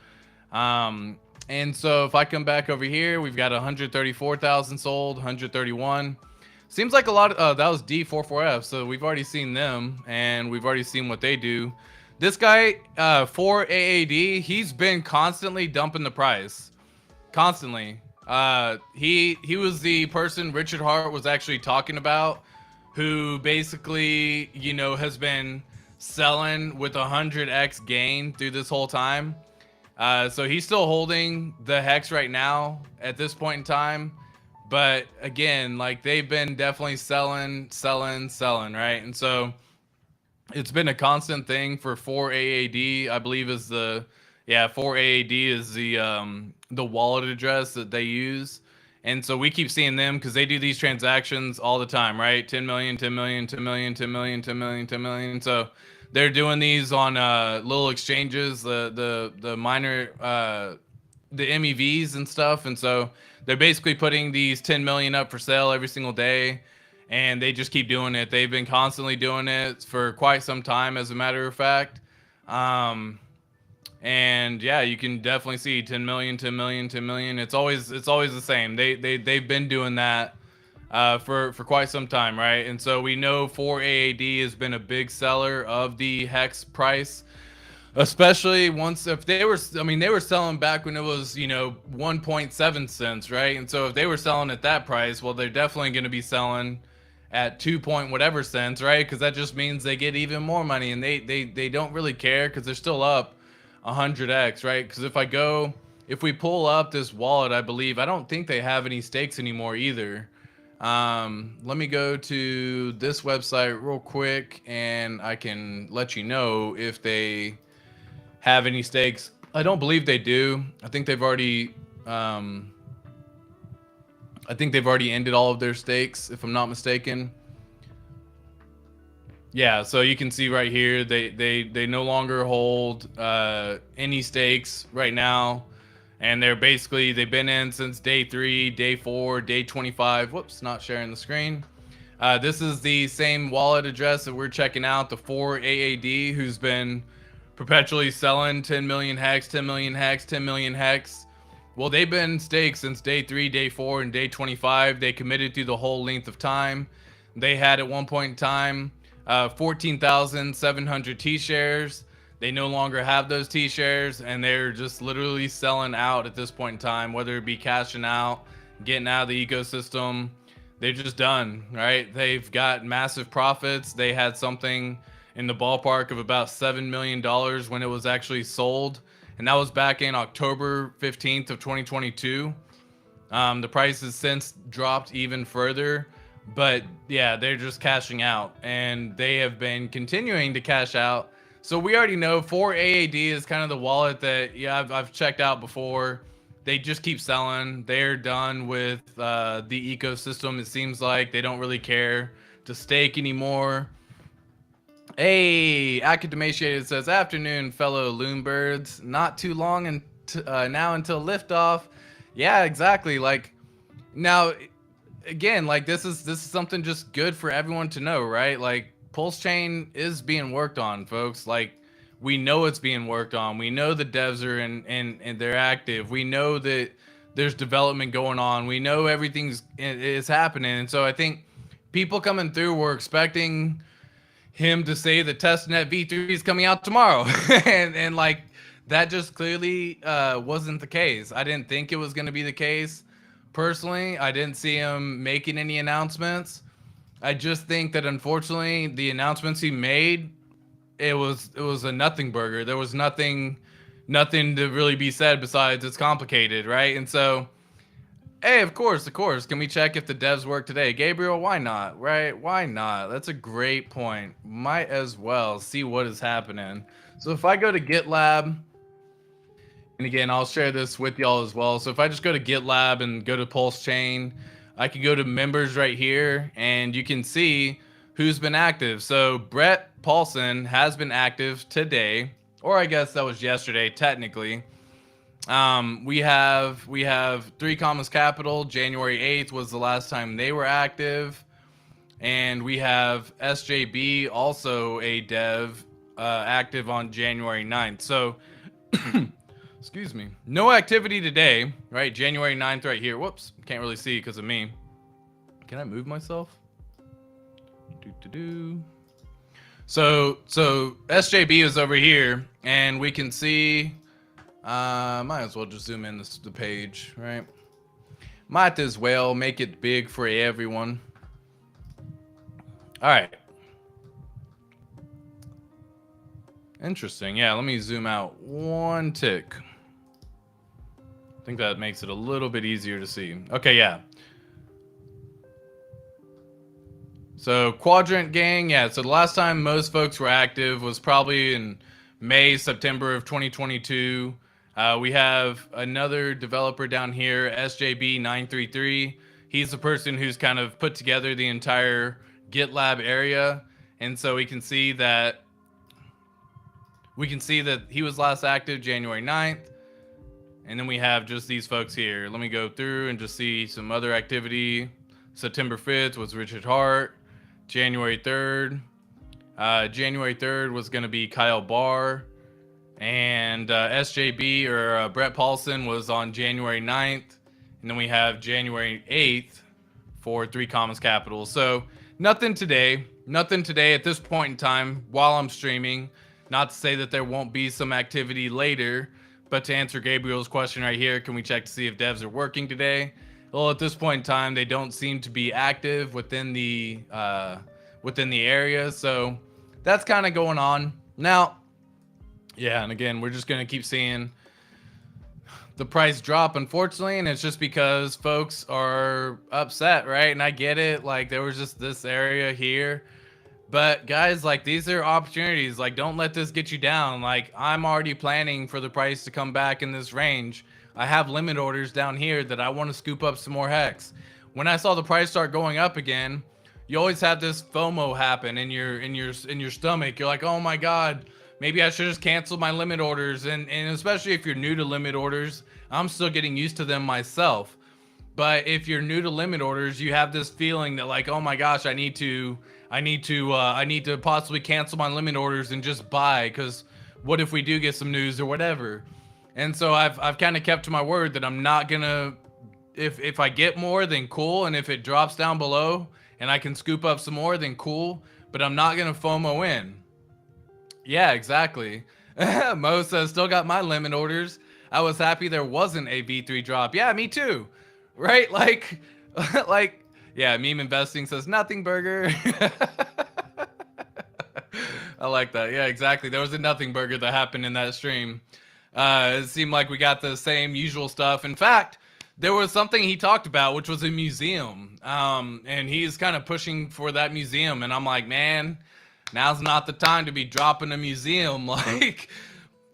And so if I come back over here, we've got 134,000 sold, 131. Seems like a lot of, that was D44F. So we've already seen them, and we've already seen what they do. This guy, FourAad, he's been constantly dumping the price. Constantly. He was the person Richard Hart was actually talking about, who basically, you know, has been selling with 100x gain through this whole time. So he's still holding the Hex right now at this point in time. But again, like, they've been definitely selling, right? And so it's been a constant thing for FourAad, I believe is the, yeah, FourAad is the wallet address that they use. And so we keep seeing them because they do these transactions all the time, right? 10 million, 10 million, 10 million, 10 million, 10 million, 10 million. So they're doing these on little exchanges, the minor the MEVs and stuff. And so they're basically putting these 10 million up for sale every single day, and they just keep doing it. They've been constantly doing it for quite some time, as a matter of fact. And yeah, you can definitely see 10 million, 10 million, 10 million. It's always the same. They've been doing that for quite some time, right? And so we know FourAad has been a big seller of the Hex price, especially once, if they were, I mean, they were selling back when it was, you know, 1.7 cents, right? And so if they were selling at that price, well, they're definitely going to be selling at 2 point whatever cents, right? Because that just means they get even more money, and they don't really care because they're still up 100x, right? Because if we pull up this wallet, I believe, I don't think they have any stakes anymore either. Let me go to this website real quick, and I can let you know if they have any stakes. I don't believe they do. I think they've already ended all of their stakes, if I'm not mistaken. Yeah, so you can see right here, they no longer hold any stakes right now, and they've been in since day 3, day 4, day 25. Whoops, not sharing the screen. This is the same wallet address that we're checking out, the FourAad, who's been perpetually selling 10 million hex, 10 million hex, 10 million hex. Well, they've been staked since day 3, day 4, and day 25. They committed through the whole length of time. They had at one point in time 14,700 T-shares. They no longer have those T-shares, and they're just literally selling out at this point in time, whether it be cashing out, getting out of the ecosystem. They're just done, right? They've got massive profits. They had something in the ballpark of about $7 million when it was actually sold, and that was back in October 15th of 2022. The price has since dropped even further, but yeah, they're just cashing out, and they have been continuing to cash out. So we already know FourAad is kind of the wallet that, yeah, I've checked out before. They just keep selling. They're done with the ecosystem. It seems like they don't really care to stake anymore. Hey, Academatiated says, afternoon, fellow Loonbirds. Not too long and now until liftoff. Yeah, exactly. Like, now, again, like, this is something just good for everyone to know, right? Like, Pulse Chain is being worked on, folks. Like, we know it's being worked on. We know the devs are and they're active. We know that there's development going on. We know everything's is happening. And so I think people coming through were expecting him to say the testnet V3 is coming out tomorrow. and like, that just clearly wasn't the case. I didn't think it was going to be the case. Personally, I didn't see him making any announcements. I just think that, unfortunately, the announcements he made, it was a nothing burger. There was nothing to really be said besides it's complicated, right? And so, hey, of course, can we check if the devs work today? Gabriel, why not, right? Why not? That's a great point. Might as well see what is happening. So if I go to GitLab, and again, I'll share this with y'all as well. So if I just go to GitLab and go to Pulse Chain, I can go to members right here, and you can see who's been active. So Brett Paulson has been active today, or I guess that was yesterday, technically. We have 3 Commas Capital. January 8th was the last time they were active, and we have SJB, also a dev, active on January 9th. So excuse me, no activity today, right? January 9th right here. Whoops, can't really see because of me. Can I move myself? So SJB is over here, and we can see, might as well just zoom in the page, right? Might as well make it big for everyone. All right. Interesting. Yeah, let me zoom out one tick. I think that makes it a little bit easier to see. Okay, yeah. So Quadrant Gang, yeah. So the last time most folks were active was probably in May, September of 2022. We have another developer down here, SJB933. He's the person who's kind of put together the entire GitLab area, and so we can see that he was last active January 9th. And then we have just these folks here. Let me go through and just see some other activity. September 5th was Richard Hart. January 3rd. January 3rd was going to be Kyle Barr. And SJB or Brett Paulson was on January 9th. And then we have January 8th for 3 Commons Capital. So nothing today. Nothing today at this point in time while I'm streaming. Not to say that there won't be some activity later. But to answer Gabriel's question right here, can we check to see if devs are working today? Well, at this point in time, they don't seem to be active within the area. So that's kind of going on. Now, yeah, and again, we're just going to keep seeing the price drop, unfortunately, and it's just because folks are upset, right? And I get it. Like, there was just this area here. But guys, like, these are opportunities. Like, don't let this get you down. Like, I'm already planning for the price to come back in this range. I have limit orders down here that I want to scoop up some more hex. When I saw the price start going up again, you always have this FOMO happen in your stomach. You're like, oh my God, maybe I should just cancel my limit orders. And especially if you're new to limit orders, I'm still getting used to them myself. But if you're new to limit orders, you have this feeling that like, oh my gosh, I need to possibly cancel my limit orders and just buy, because what if we do get some news or whatever? And so I've kind of kept to my word that I'm not gonna, if I get more, then cool, and if it drops down below and I can scoop up some more, then cool, but I'm not gonna FOMO in. Yeah, exactly. Mo says, still got my limit orders. I was happy there wasn't a V3 drop. Yeah, me too. Right? Like, yeah, Meme Investing says, nothing burger. I like that. Yeah, exactly. There was a nothing burger that happened in that stream. It seemed like we got the same usual stuff. In fact, there was something he talked about, which was a museum. And he's kind of pushing for that museum. And I'm like, man, now's not the time to be dropping a museum. Like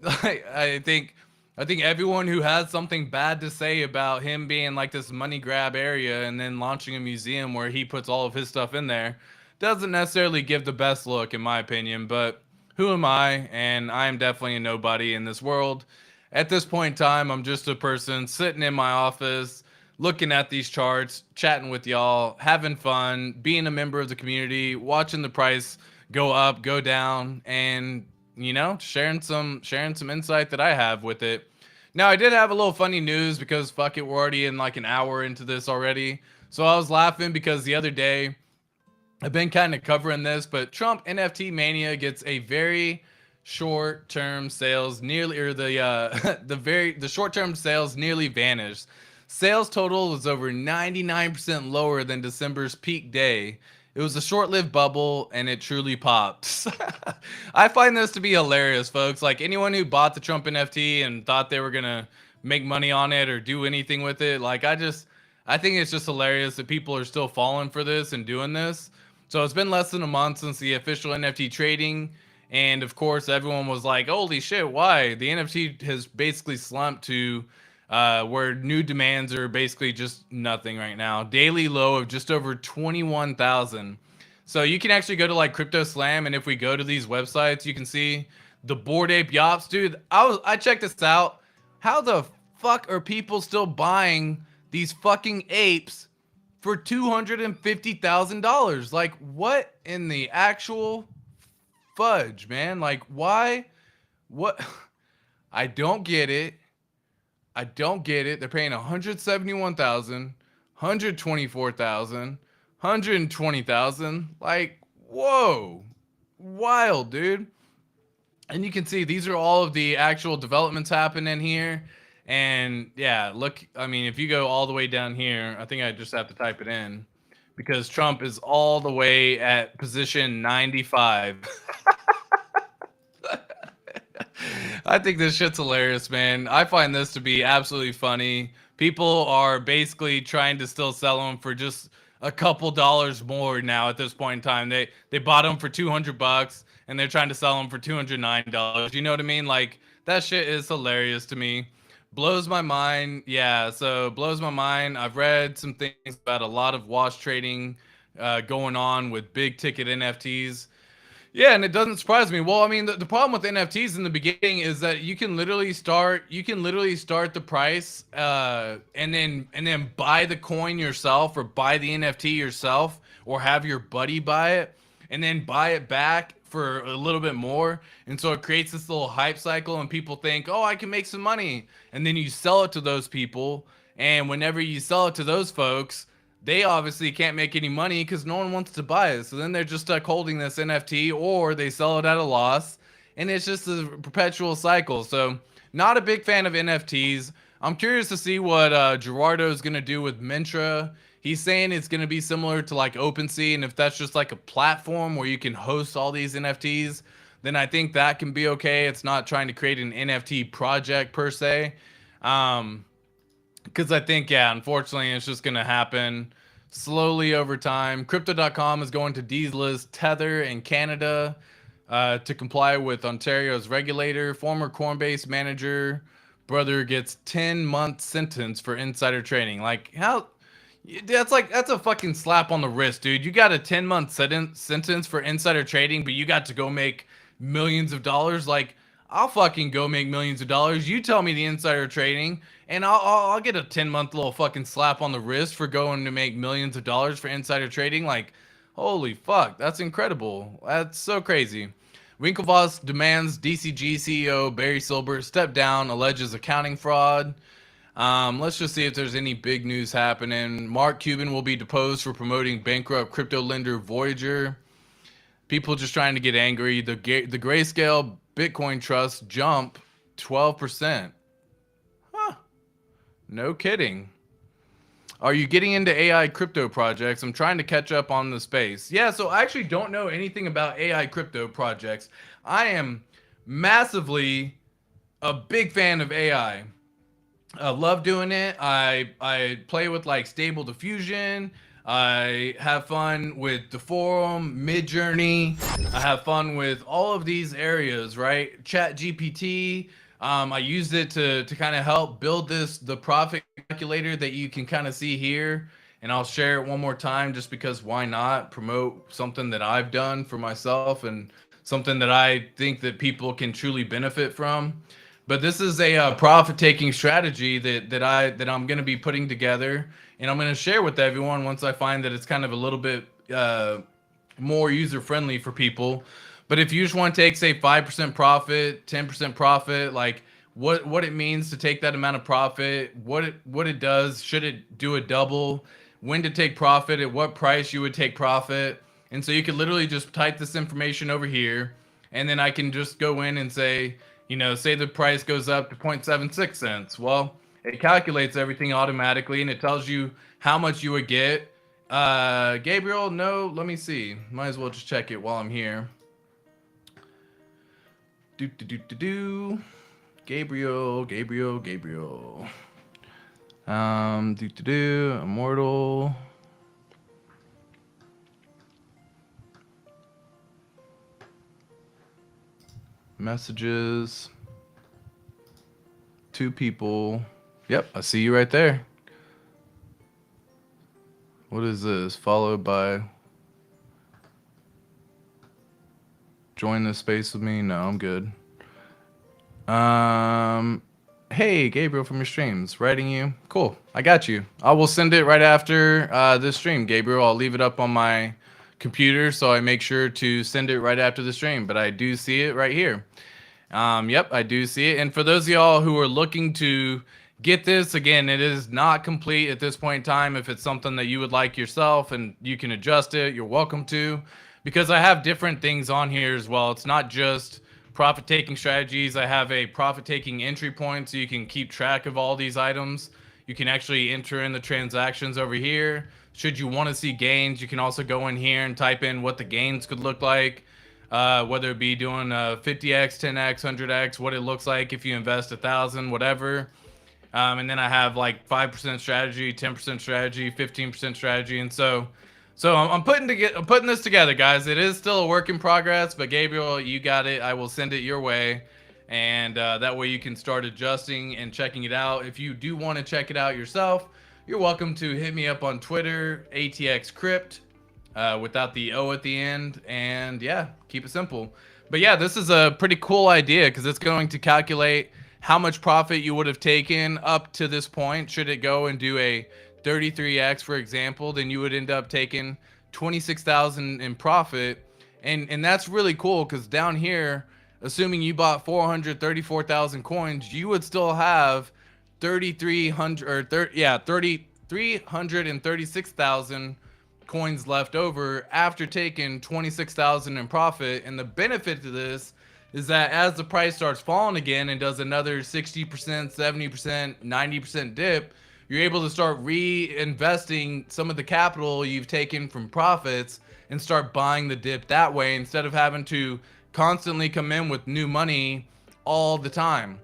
I think everyone who has something bad to say about him being like this money grab area and then launching a museum where he puts all of his stuff in there doesn't necessarily give the best look, in my opinion. But who am I? And I am definitely a nobody in this world. At this point in time, I'm just a person sitting in my office, looking at these charts, chatting with y'all, having fun, being a member of the community, watching the price go up, go down, and you know, sharing some insight that I have with it. Now, I did have a little funny news because fuck it, we're already in like an hour into this already. So I was laughing because the other day, I've been kind of covering this, but Trump NFT Mania gets a very short-term sales nearly, or the short-term sales nearly vanished. Sales total was over 99% lower than December's peak day. It was a short-lived bubble, and it truly popped. I find this to be hilarious, folks. Like, anyone who bought the Trump NFT and thought they were gonna make money on it or do anything with it, like, I think it's just hilarious that people are still falling for this and doing this. So it's been less than a month since the official NFT trading, and of course, everyone was like, holy shit, why? The NFT has basically slumped to where new demands are basically just nothing right now. Daily low of just over 21,000. So you can actually go to like Crypto Slam, and if we go to these websites, you can see the Bored Ape Yops. Dude, I checked this out. How the fuck are people still buying these fucking apes for $250,000? Like, what in the actual fudge, man? Like, why? What? I don't get it. I don't get it. They're paying 171,000, 124,000, 120,000. Like, whoa, wild, dude. And you can see these are all of the actual developments happening here. And yeah, look, I mean, if you go all the way down here, I think I just have to type it in because Trump is all the way at position 95. I think this shit's hilarious, man. I find this to be absolutely funny. People are basically trying to still sell them for just a couple dollars more now at this point in time. They bought them for $200 and they're trying to sell them for $209. You know what I mean? Like that shit is hilarious to me. Blows my mind. Yeah, so blows my mind. I've read some things about a lot of wash trading going on with big ticket NFTs. Yeah, and it doesn't surprise me. Well, I mean, the problem with NFTs in the beginning is that you can literally start the price and then buy the coin yourself or buy the NFT yourself or have your buddy buy it and then buy it back for a little bit more. And so it creates this little hype cycle and people think, "Oh, I can make some money." And then you sell it to those people, and whenever you sell it to those folks, they obviously can't make any money because no one wants to buy it. So then they're just stuck holding this NFT or they sell it at a loss. And it's just a perpetual cycle. So not a big fan of NFTs. I'm curious to see what Gerardo is going to do with Mintra. He's saying it's going to be similar to like OpenSea. And if that's just like a platform where you can host all these NFTs, then I think that can be okay. It's not trying to create an NFT project per se. Because I think, yeah, unfortunately, it's just going to happen slowly over time. Crypto.com is going to delist Tether in Canada to comply with Ontario's regulator. Former Coinbase manager brother gets 10-month sentence for insider trading. Like, how? That's a fucking slap on the wrist, dude. You got a 10-month sentence for insider trading, but you got to go make millions of dollars. Like, I'll fucking go make millions of dollars. You tell me the insider trading, and I'll get a 10-month little fucking slap on the wrist for going to make millions of dollars for insider trading. Like, holy fuck, that's incredible. That's so crazy. Winklevoss demands DCG CEO Barry Silbert step down, alleges accounting fraud. Let's just see if there's any big news happening. Mark Cuban will be deposed for promoting bankrupt crypto lender Voyager. People just trying to get angry. The Grayscale Bitcoin Trust jump 12%. Huh. No kidding. Are you getting into AI crypto projects? I'm trying to catch up on the space. Yeah, so I actually don't know anything about AI crypto projects. I am massively a big fan of AI. I love doing it. I play with like Stable Diffusion. I have fun with the forum, Midjourney. I have fun with all of these areas, right? Chat GPT. I used it to kind of help build the profit calculator that you can kind of see here. And I'll share it one more time just because why not promote something that I've done for myself and something that I think that people can truly benefit from. But this is a profit-taking strategy that I'm going to be putting together, and I'm going to share with everyone once I find that it's kind of a little bit more user-friendly for people. But if you just want to take, say, 5% profit, 10% profit, like what it means to take that amount of profit, what it does, should it do a double, when to take profit, at what price you would take profit, and so you could literally just type this information over here, and then I can just go in and say, you know, say the price goes up to 0.76 cents. Well, it calculates everything automatically and it tells you how much you would get. Gabriel, no, let me see. Might as well just check it while I'm here. Gabriel. Immortal. Messages. 2 people. Yep, I see you right there. What is this? Followed by join this space with me? No, I'm good. Hey, Gabriel from your streams, writing you. Cool, I got you. I will send it right after this stream, Gabriel. I'll leave it up on my computer, so I make sure to send it right after the stream. But I do see it right here. Yep, I do see it. And for those of y'all who are looking to get this, again, it is not complete at this point in time. If it's something that you would like yourself and you can adjust it, you're welcome to, because I have different things on here as well. It's not just profit-taking strategies. I have a profit-taking entry point, so you can keep track of all these items. You can actually enter in the transactions over here. Should you want to see gains, you can also go in here and type in what the gains could look like. Whether it be doing 50x, 10x, 100x, what it looks like if you invest 1,000, whatever. And then I have like 5% strategy, 10% strategy, 15% strategy, and so I'm putting this together, guys. It is still a work in progress, but Gabriel, you got it. I will send it your way, and that way you can start adjusting and checking it out. If you do want to check it out yourself, you're welcome to hit me up on Twitter, ATXCrypt, without the O at the end, and yeah, keep it simple. But yeah, this is a pretty cool idea because it's going to calculate how much profit you would have taken up to this point. Should it go and do a 33x, for example, then you would end up taking 26,000 in profit, and that's really cool because down here, assuming you bought 434,000 coins, you would still have 336,000 coins left over after taking 26,000 in profit. And the benefit to this is that as the price starts falling again and does another 60%, 70%, 90% dip, you're able to start reinvesting some of the capital you've taken from profits and start buying the dip that way instead of having to constantly come in with new money all the time.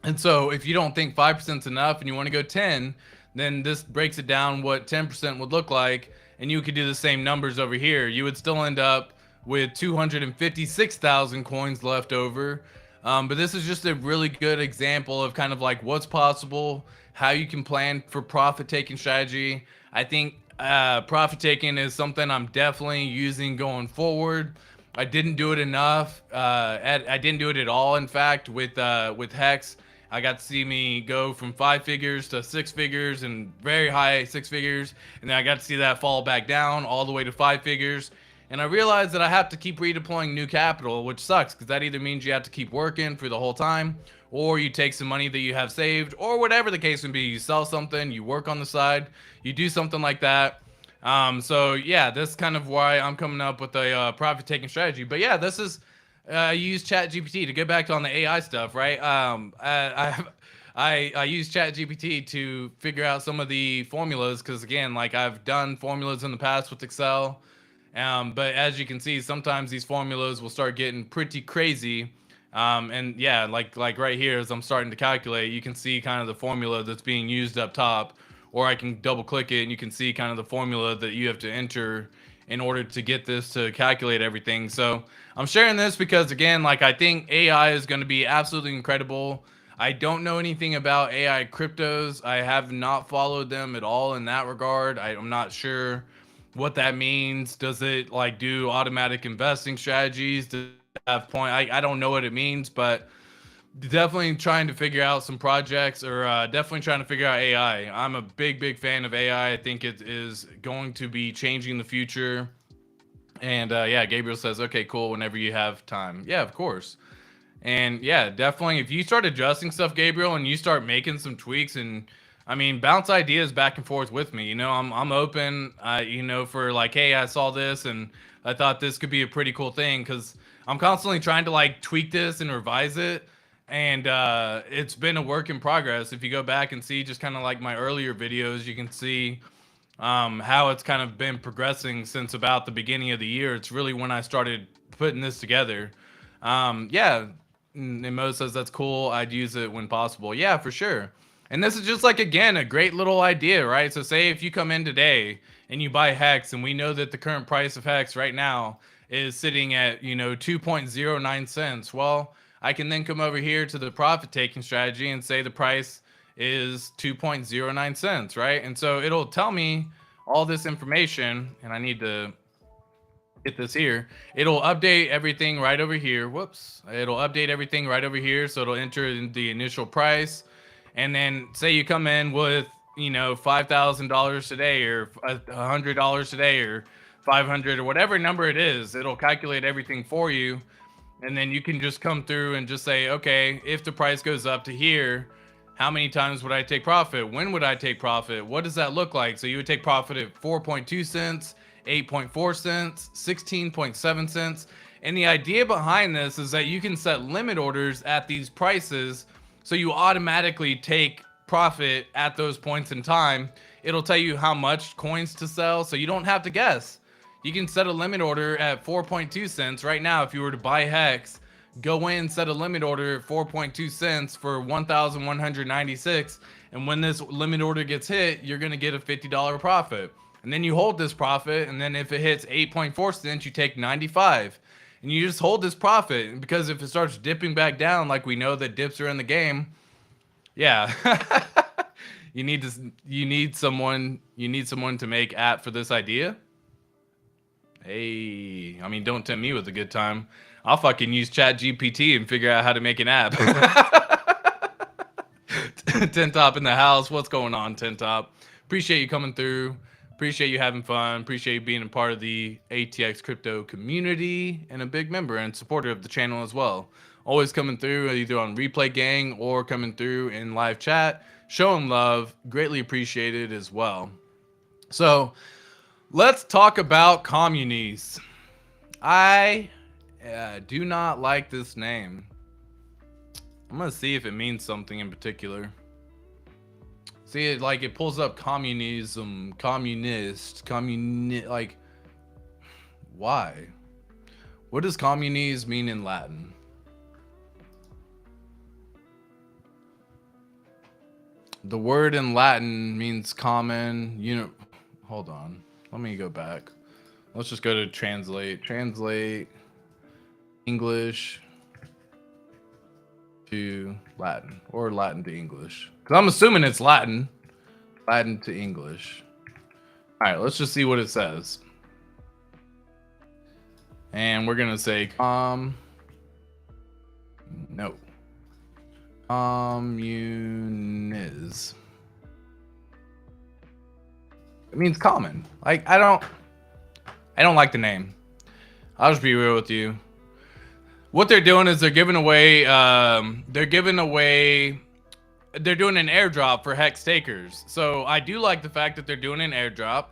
And so if you don't think 5% is enough and you want to go 10, then this breaks it down what 10% would look like, and you could do the same numbers over here. You would still end up with 256,000 coins left over. But this is just a really good example of kind of like what's possible, how you can plan for profit taking strategy. I think profit taking is something I'm definitely using going forward. I didn't do it enough. I didn't do it at all, in fact, with Hex. I got to see me go from 5 figures to 6 figures and very high 6 figures. And then I got to see that fall back down all the way to 5 figures. And I realized that I have to keep redeploying new capital, which sucks because that either means you have to keep working for the whole time, or you take some money that you have saved, or whatever the case may be. You sell something, you work on the side, you do something like that. So yeah, that's kind of why I'm coming up with a profit taking strategy. But yeah, this is use ChatGPT to get back on the AI stuff, right? I use ChatGPT to figure out some of the formulas because again, like I've done formulas in the past with Excel, but as you can see, sometimes these formulas will start getting pretty crazy. And yeah, like right here, as I'm starting to calculate, you can see kind of the formula that's being used up top, or I can double click it and you can see kind of the formula that you have to enter in order to get this to calculate everything. So I'm sharing this because again, like I think AI is going to be absolutely incredible. I don't know anything about AI cryptos. I have not followed them at all in that regard. I'm not sure what that means. Does it like do automatic investing strategies? Does it have point? I don't know what it means, but definitely trying to figure out some projects, or definitely trying to figure out AI. I'm a big fan of AI. I think it is going to be changing the future. And yeah, Gabriel says, okay, cool, whenever you have time. Yeah, of course. And yeah, definitely if you start adjusting stuff, Gabriel, and you start making some tweaks, and I mean, bounce ideas back and forth with me. You know, I'm open, you know, for like, hey, I saw this and I thought this could be a pretty cool thing, because I'm constantly trying to like tweak this and revise it. And it's been a work in progress. If you go back and see just kind of like my earlier videos, you can see how it's kind of been progressing since about the beginning of the year. It's really when I started putting this together. Yeah, and Mo says that's cool. I'd use it when possible. Yeah, for sure. And this is just like, again, a great little idea, right? So say if you come in today and you buy Hex, and we know that the current price of Hex right now is sitting at, you know, 2.09 cents. Well, I can then come over here to the profit taking strategy and say the price is 2.09 cents, right? And so it'll tell me all this information, and I need to get this here. It'll update everything right over here. Whoops. It'll update everything right over here. So it'll enter in the initial price. And then say you come in with, you know, $5,000 today, or $100 today, or 500, or whatever number it is. It'll calculate everything for you. And then you can just come through and just say, okay, if the price goes up to here, how many times would I take profit? When would I take profit? What does that look like? So you would take profit at 4.2 cents, 8.4 cents, 16.7 cents. And the idea behind this is that you can set limit orders at these prices, so you automatically take profit at those points in time. It'll tell you how much coins to sell, so you don't have to guess. You can set a limit order at 4.2 cents right now. If you were to buy Hex go in, set a limit order at 4.2 cents for 1,196. And when this limit order gets hit, you're going to get a $50 profit. And then you hold this profit. And then if it hits 8.4 cents, you take 95. And you just hold this profit. Because if it starts dipping back down, like we know that dips are in the game, yeah. you need someone to make app for this idea. Hey, I mean, don't tempt me with a good time. I'll fucking use Chat GPT and figure out how to make an app. Tintop in the house. What's going on, Tintop? Appreciate you coming through. Appreciate you having fun. Appreciate you being a part of the ATX crypto community and a big member and supporter of the channel as well. Always coming through either on Replay Gang or coming through in live chat. Showing love. Greatly appreciated as well. So let's talk about communies. I do not like this name. I'm going to see if it means something in particular. See, it pulls up communism, communist, like, why? What does communes mean in Latin? The word in Latin means common, hold on. Let me go back. Let's just go to translate. Translate English to Latin, or Latin to English. Because I'm assuming it's Latin. Latin to English. All right, let's just see what it says. And we're going to say no. Communes. It means common. Like, I don't like the name. I'll just be real with you. What they're doing is they're doing an airdrop for Hex takers. So I do like the fact that they're doing an airdrop.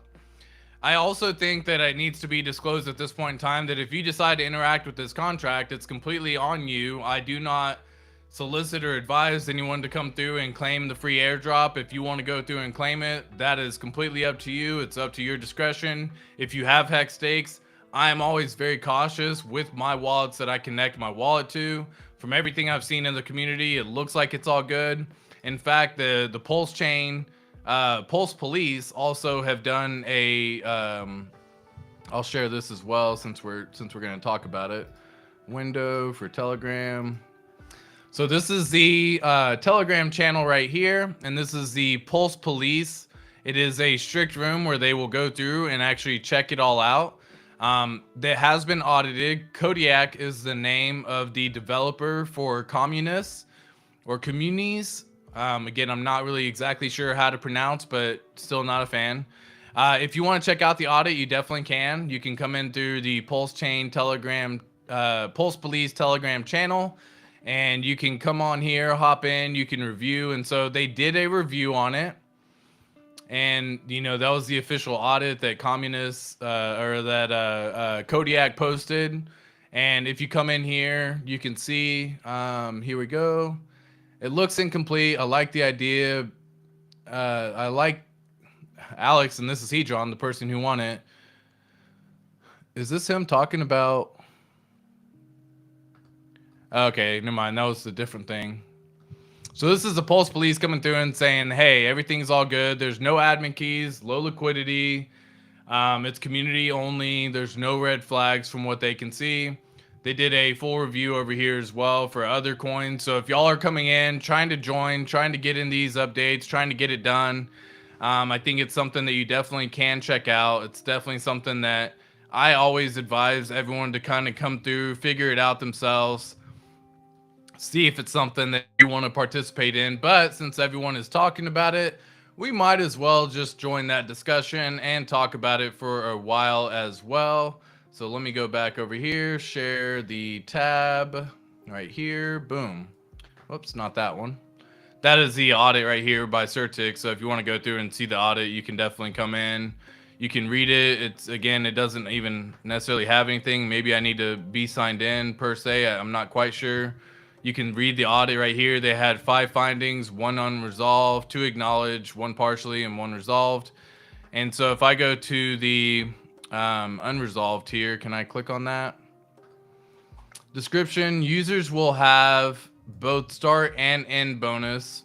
I also think that it needs to be disclosed at this point in time that if you decide to interact with this contract, it's completely on you. I do not solicit or advise anyone to come through and claim the free airdrop. If you want to go through and claim it, that is completely up to you. It's up to your discretion. If you have Hex stakes, I am always very cautious with my wallets that I connect my wallet to. From everything I've seen in the community, it looks like it's all good. In fact, the Pulse chain, Pulse Police also have done a. I'll share this as well since we're going to talk about it. Window for Telegram. So this is the Telegram channel right here, and this is the Pulse Police. It is a strict room where they will go through and actually check it all out. That has been audited. Kodiak is the name of the developer for Communists or Communies. Again, I'm not really exactly sure how to pronounce, but still not a fan. If you want to check out the audit, you definitely can. You can come in through the Pulse Chain Telegram, Pulse Police Telegram channel, and you can come on here, hop in, you can review. And so they did a review on it. And, that was the official audit that Communists Kodiak posted. And if you come in here, you can see, here we go. It looks incomplete. I like the idea. I like Alex, and this is Hedron, the person who won it. Is this him talking about? Okay, never mind. That was a different thing. So this is the Pulse Police coming through and saying, hey, everything's all good. There's no admin keys, low liquidity. It's community only. There's no red flags from what they can see. They did a full review over here as well for other coins. So if y'all are coming in, trying to join, trying to get in these updates, trying to get it done, I think it's something that you definitely can check out. It's definitely something that I always advise everyone to kind of come through, figure it out themselves, see if it's something that you want to participate in. But since everyone is talking about it, we might as well just join that discussion and talk about it for a while as well. So let me go back over here, share the tab right here. Boom. Whoops, not that one. That is the audit right here by Certic. So if you want to go through and see the audit, you can definitely come in. You can read it. It's, again, it doesn't even necessarily have anything. Maybe I need to be signed in per se. I'm not quite sure. You can read the audit right here. They had 5 findings, 1 unresolved, 2 acknowledged, 1 partially, and 1 resolved. And so if I go to the unresolved here, can I click on that? Description: users will have both start and end bonus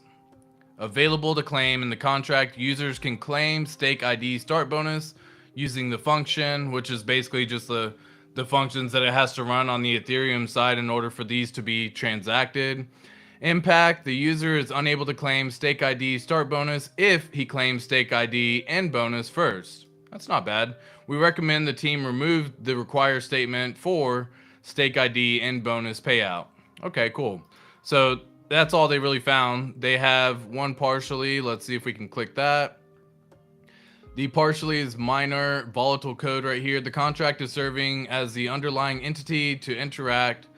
available to claim in the contract. Users can claim stake ID start bonus using the function, which is basically just the functions that it has to run on the Ethereum side in order for these to be transacted. Impact: the user is unable to claim stake ID start bonus if he claims stake ID end bonus first. That's not bad. We recommend the team remove the require statement for stake ID end bonus payout. Okay, cool. So that's all they really found. They have one partially. Let's see if we can click that. The partially is minor volatile code right here. The contract is serving as the underlying entity to interact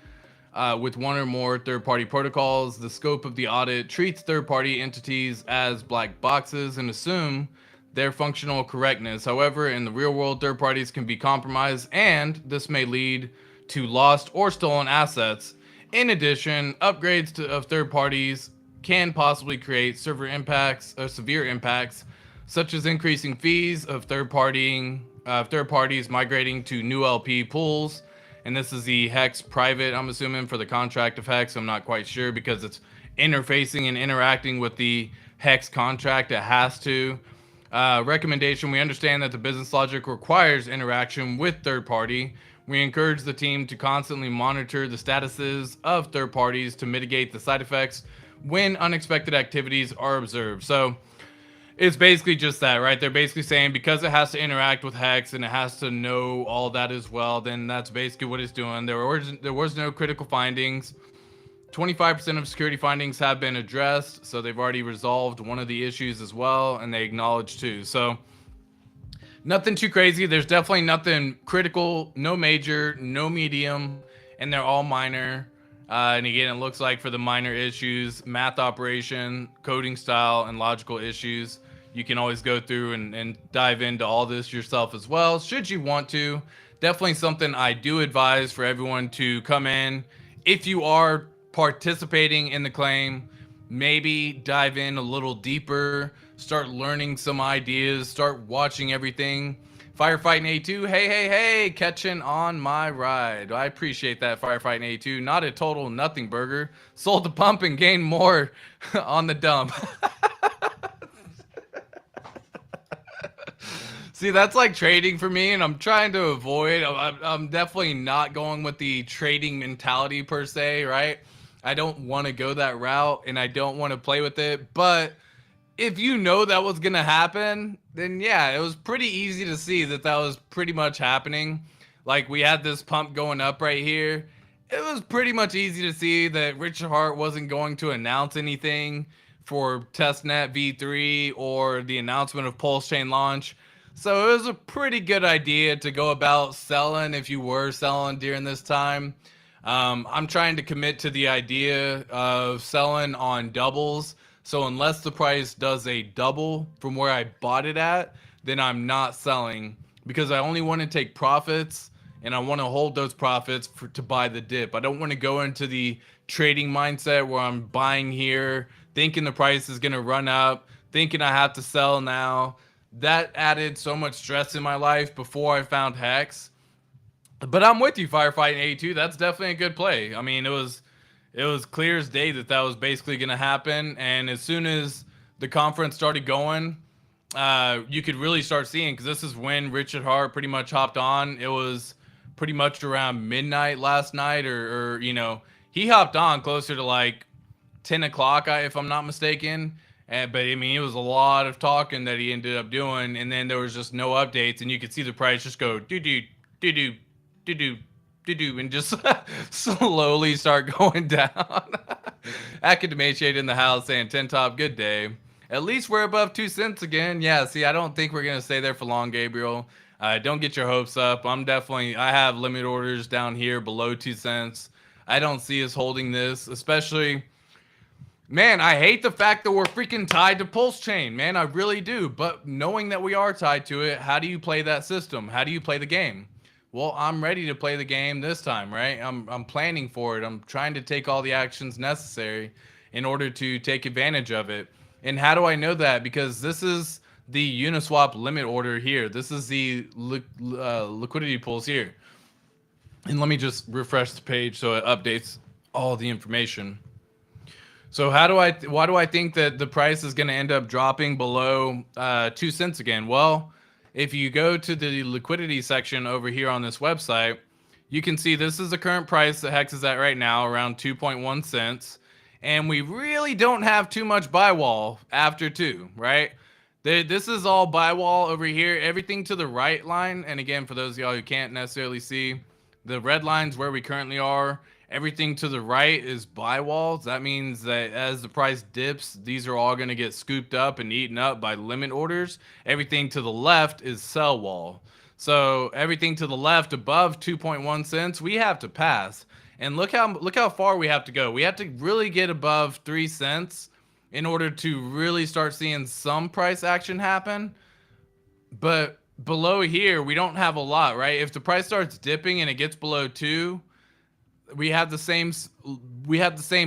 with one or more third-party protocols. The scope of the audit treats third-party entities as black boxes and assume their functional correctness. However, in the real world, third parties can be compromised, and this may lead to lost or stolen assets. In addition, upgrades of third parties can possibly create severe impacts, such as increasing fees of third parties migrating to new LP pools. And this is the Hex private, I'm assuming, for the contract of Hex. I'm not quite sure because it's interfacing and interacting with the Hex contract. It has to. Recommendation: we understand that the business logic requires interaction with third party. We encourage the team to constantly monitor the statuses of third parties to mitigate the side effects when unexpected activities are observed. So it's basically just that, right? They're basically saying because it has to interact with Hex and it has to know all that as well, then that's basically what it's doing. There was no critical findings. 25% of security findings have been addressed, so they've already resolved one of the issues as well, and they acknowledge too. So nothing too crazy. There's definitely nothing critical, no major, no medium, and they're all minor. And again, it looks like for the minor issues, math operation, coding style, and logical issues, you can always go through and dive into all this yourself as well, should you want to. Definitely something I do advise for everyone to come in. If you are participating in the claim, maybe dive in a little deeper, start learning some ideas, start watching everything. Firefighting A2, hey, catching on my ride. I appreciate that, Firefighting A2. Not a total nothing burger. Sold the pump and gained more on the dump. See, that's like trading for me, and I'm trying to avoid. I'm definitely not going with the trading mentality per se, right? I don't want to go that route, and I don't want to play with it. But if you know that was going to happen, then yeah, it was pretty easy to see that was pretty much happening. Like, we had this pump going up right here. It was pretty much easy to see that Richard Hart wasn't going to announce anything for testnet v3 or the announcement of Pulse Chain launch. So it was a pretty good idea to go about selling if you were selling during this time. I'm trying to commit to the idea of selling on doubles. So unless the price does a double from where I bought it at, then I'm not selling, because I only want to take profits and I want to hold those profits to buy the dip. I don't want to go into the trading mindset where I'm buying here, thinking the price is going to run up, thinking I have to sell now. That added so much stress in my life before I found Hex. But I'm with you, Firefighting A2. That's definitely a good play. I mean, it was clear as day that was basically going to happen. And as soon as the conference started going, you could really start seeing, because this is when Richard Hart pretty much hopped on. It was pretty much around midnight last night, or you know, he hopped on closer to like 10 o'clock, if I'm not mistaken. But I mean, it was a lot of talking that he ended up doing, and then there was just no updates, and you could see the price just go do-do, do-do, do-do, do-do, and just slowly start going down. Academiciate in the house saying 10 top, good day. At least we're above 2 cents again. Yeah, see, I don't think we're going to stay there for long, Gabriel. Don't get your hopes up. I have limit orders down here below 2 cents. I don't see us holding this, especially... Man, I hate the fact that we're freaking tied to Pulse Chain, man. I really do. But knowing that we are tied to it, how do you play that system? How do you play the game? Well, I'm ready to play the game this time, right? I'm planning for it. I'm trying to take all the actions necessary in order to take advantage of it. And how do I know that? Because this is the Uniswap limit order here. This is the liquidity pools here. And let me just refresh the page so it updates all the information. So why do I think that the price is going to end up dropping below 2 cents again? Well, if you go to the liquidity section over here on this website, you can see this is the current price that Hex is at right now, around 2.1 cents. And we really don't have too much buy wall after 2, right? This is all buy wall over here. Everything to the right line, and again, for those of y'all who can't necessarily see, the red line's where we currently are. Everything to the right is buy walls. That means that as the price dips, these are all going to get scooped up and eaten up by limit orders. Everything to the left is sell wall. So everything to the left above 2.1 cents, we have to pass. And look how far we have to go. We have to really get above 3 cents in order to really start seeing some price action happen. But below here, we don't have a lot, right? If the price starts dipping and it gets below 2, we have the same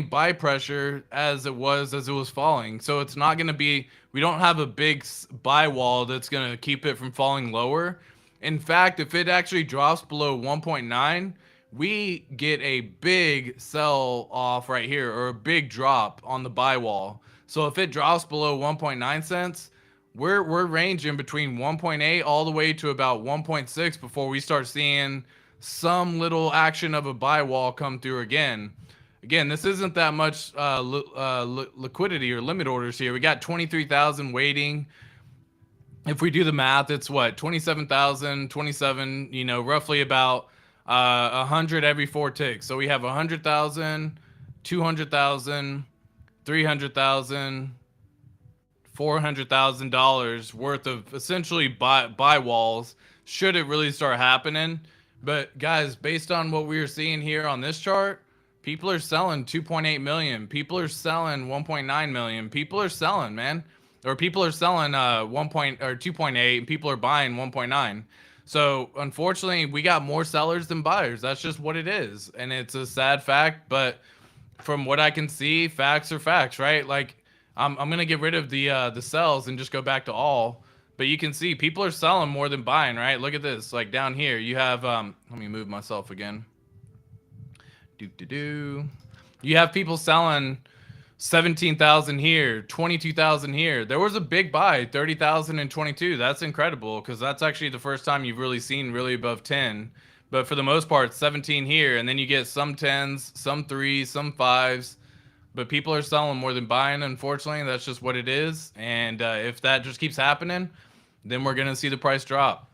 buy pressure as it was falling. So it's not going to be, we don't have a big buy wall that's going to keep it from falling lower. In fact, if it actually drops below 1.9, we get a big sell off right here, or a big drop on the buy wall. So if it drops below 1.9 cents, we're ranging between 1.8 all the way to about 1.6 before we start seeing some little action of a buy wall come through again. Again, this isn't that much liquidity or limit orders here. We got 23,000 waiting. If we do the math, it's what, 27,000, 27, you know, roughly about 100 every 4 ticks. So we have 100,000, 200,000, 300,000, $400,000 worth of essentially buy walls should it really start happening. But guys, based on what we are seeing here on this chart, people are selling 2.8 million. People are selling 1.9 million. People are selling, man. Or people are selling 2.8 and people are buying 1.9. So unfortunately, we got more sellers than buyers. That's just what it is. And it's a sad fact, but from what I can see, facts are facts, right? Like I'm going to get rid of the sells and just go back to all. But you can see people are selling more than buying, right? Look at this. Like down here, you have, let me move myself again. You have people selling 17,000 here, 22,000 here. There was a big buy, 30,000 and 22. That's incredible because that's actually the first time you've really seen really above 10. But for the most part, 17 here. And then you get some 10s, some 3s, some 5s. But people are selling more than buying, unfortunately. That's just what it is. And if that just keeps happening, then we're going to see the price drop,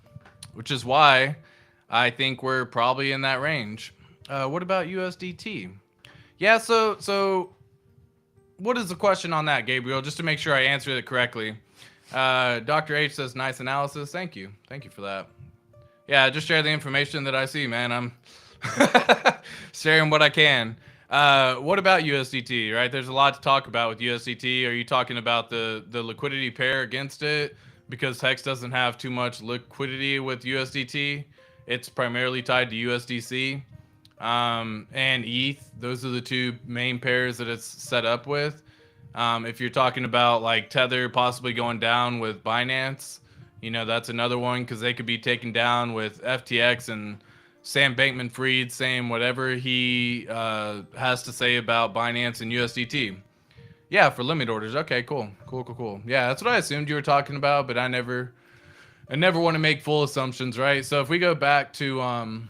which is why I think we're probably in that range. What about USDT? Yeah, so what is the question on that, Gabriel? Just to make sure I answered it correctly. Dr. H says, nice analysis. Thank you. Thank you for that. Yeah, just share the information that I see, man. I'm sharing what I can. What about USDT, right? There's a lot to talk about with USDT. Are you talking about the liquidity pair against it? Because Hex doesn't have too much liquidity with USDT. It's primarily tied to USDC and ETH. Those are the two main pairs that it's set up with. If you're talking about like Tether possibly going down with Binance, you know, that's another one because they could be taken down with FTX and Sam Bankman-Fried saying whatever he has to say about Binance and USDT. Yeah, for limit orders. Okay, cool. Yeah, that's what I assumed you were talking about, but I never want to make full assumptions, right? So if we go back to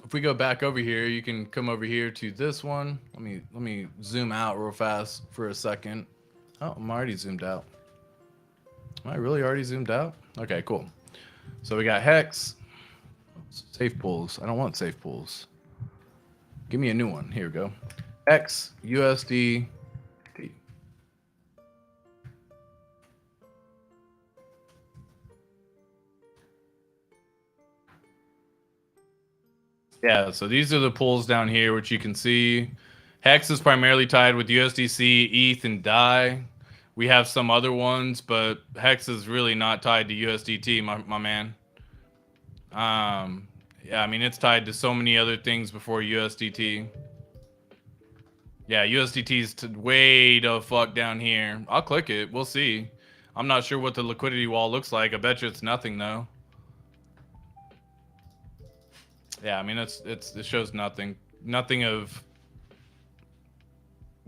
if we go back over here, you can come over here to this one. Let me zoom out real fast for a second. Oh, I'm already zoomed out. Am I really already zoomed out? Okay, cool. So we got Hex. Safe pools. I don't want safe pools. Give me a new one. Here we go. Hex USD. Yeah, so these are the pools down here, which you can see. Hex is primarily tied with USDC, ETH, and DAI. We have some other ones, but Hex is really not tied to USDT, my man. Yeah, I mean, it's tied to so many other things before USDT. Yeah, USDT's way the fuck down here. I'll click it. We'll see. I'm not sure what the liquidity wall looks like. I bet you it's nothing, though. yeah, I mean, it shows nothing of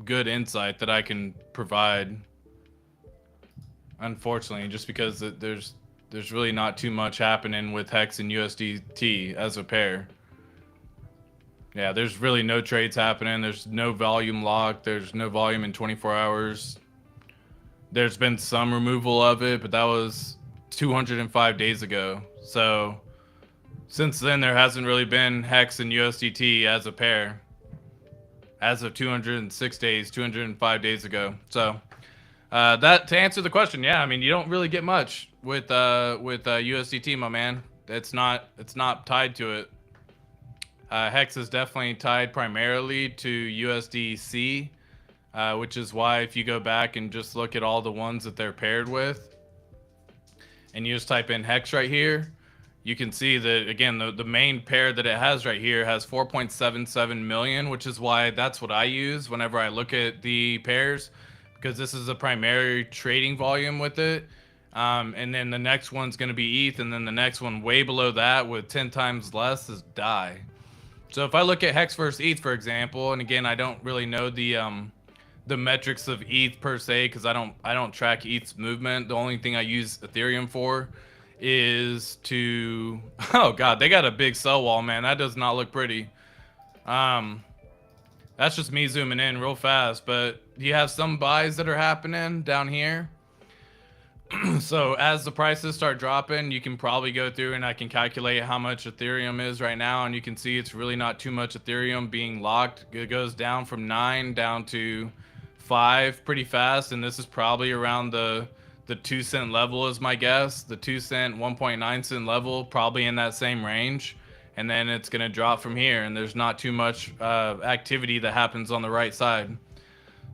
good insight that I can provide. Unfortunately, just because there's really not too much happening with Hex and USDT as a pair. Yeah, there's really no trades happening. There's no volume locked. There's no volume in 24 hours. There's been some removal of it, but that was 205 days ago. So since then, there hasn't really been Hex and USDT as a pair as of 206 days, 205 days ago. So that to answer the question, yeah, I mean, you don't really get much with USDT, my man. It's not tied to it. Hex is definitely tied primarily to USDC, which is why if you go back and just look at all the ones that they're paired with, and you just type in Hex right here, you can see that, again, the main pair that it has right here has 4.77 million, which is why that's what I use whenever I look at the pairs, because this is a primary trading volume with it. And then the next one's going to be ETH, and then the next one way below that with 10 times less is DAI. So if I look at Hex versus ETH, for example, and again, I don't really know the metrics of ETH per se, because I don't track ETH's movement. The only thing I use Ethereum for is to, oh god, they got a big sell wall, man. That does not look pretty. That's just me zooming in real fast, but you have some buys that are happening down here. So as the prices start dropping, you can probably go through and I can calculate how much Ethereum is right now, and you can see it's really not too much Ethereum being locked. It goes down from 9 down to 5 pretty fast, and this is probably around the 2 cent level is my guess. The 2 cent, 1.9 cent level, probably in that same range, and then it's gonna drop from here, and there's not too much activity that happens on the right side.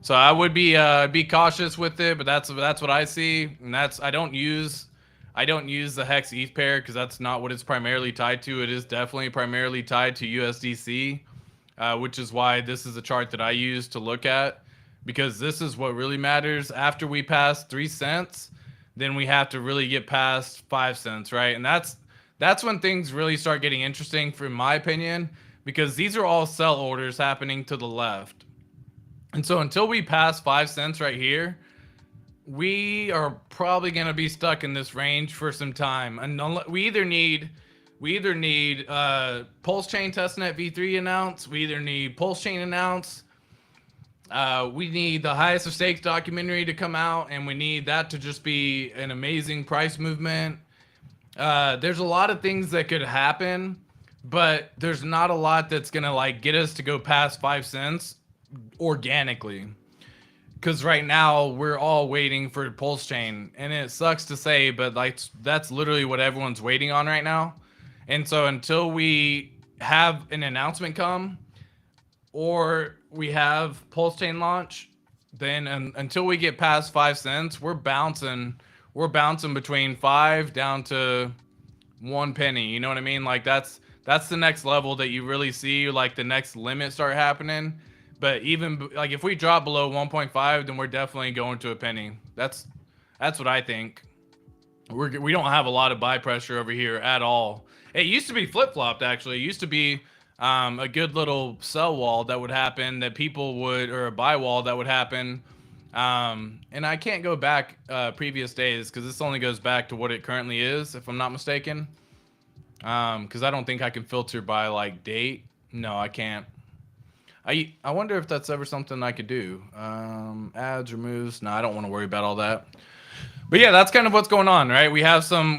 So I would be cautious with it, but that's what I see, and I don't use the Hex ETH pair because that's not what it's primarily tied to. It is definitely primarily tied to USDC, which is why this is a chart that I use to look at, because this is what really matters. After we pass 3 cents, then we have to really get past 5 cents, right? And that's when things really start getting interesting, in my opinion, because these are all sell orders happening to the left. And so until we pass 5 cents right here, we are probably going to be stuck in this range for some time. And we either need Pulse Chain Testnet V3 announce, we either need Pulse Chain announce, we need the Highest of Stakes documentary to come out, and we need that to just be an amazing price movement. There's a lot of things that could happen, but there's not a lot that's going to like get us to go past 5 cents organically, because right now we're all waiting for Pulse Chain, and it sucks to say, but like that's literally what everyone's waiting on right now. And so until we have an announcement come or we have Pulse Chain launch, then until we get past 5 cents, we're bouncing between 5 down to 1 penny. You know what I mean? Like that's the next level that you really see, like the next limit start happening. But even like if we drop below 1.5, then we're definitely going to a penny. That's what I think. We don't have a lot of buy pressure over here at all. It used to be flip-flopped, actually. It used to be a good little sell wall that would happen that people would, or a buy wall that would happen. And I can't go back previous days because this only goes back to what it currently is, if I'm not mistaken. Because I don't think I can filter by like date. No, I can't. I wonder if that's ever something I could do. Ads, removes. No, I don't want to worry about all that. But yeah, that's kind of what's going on, right? We have some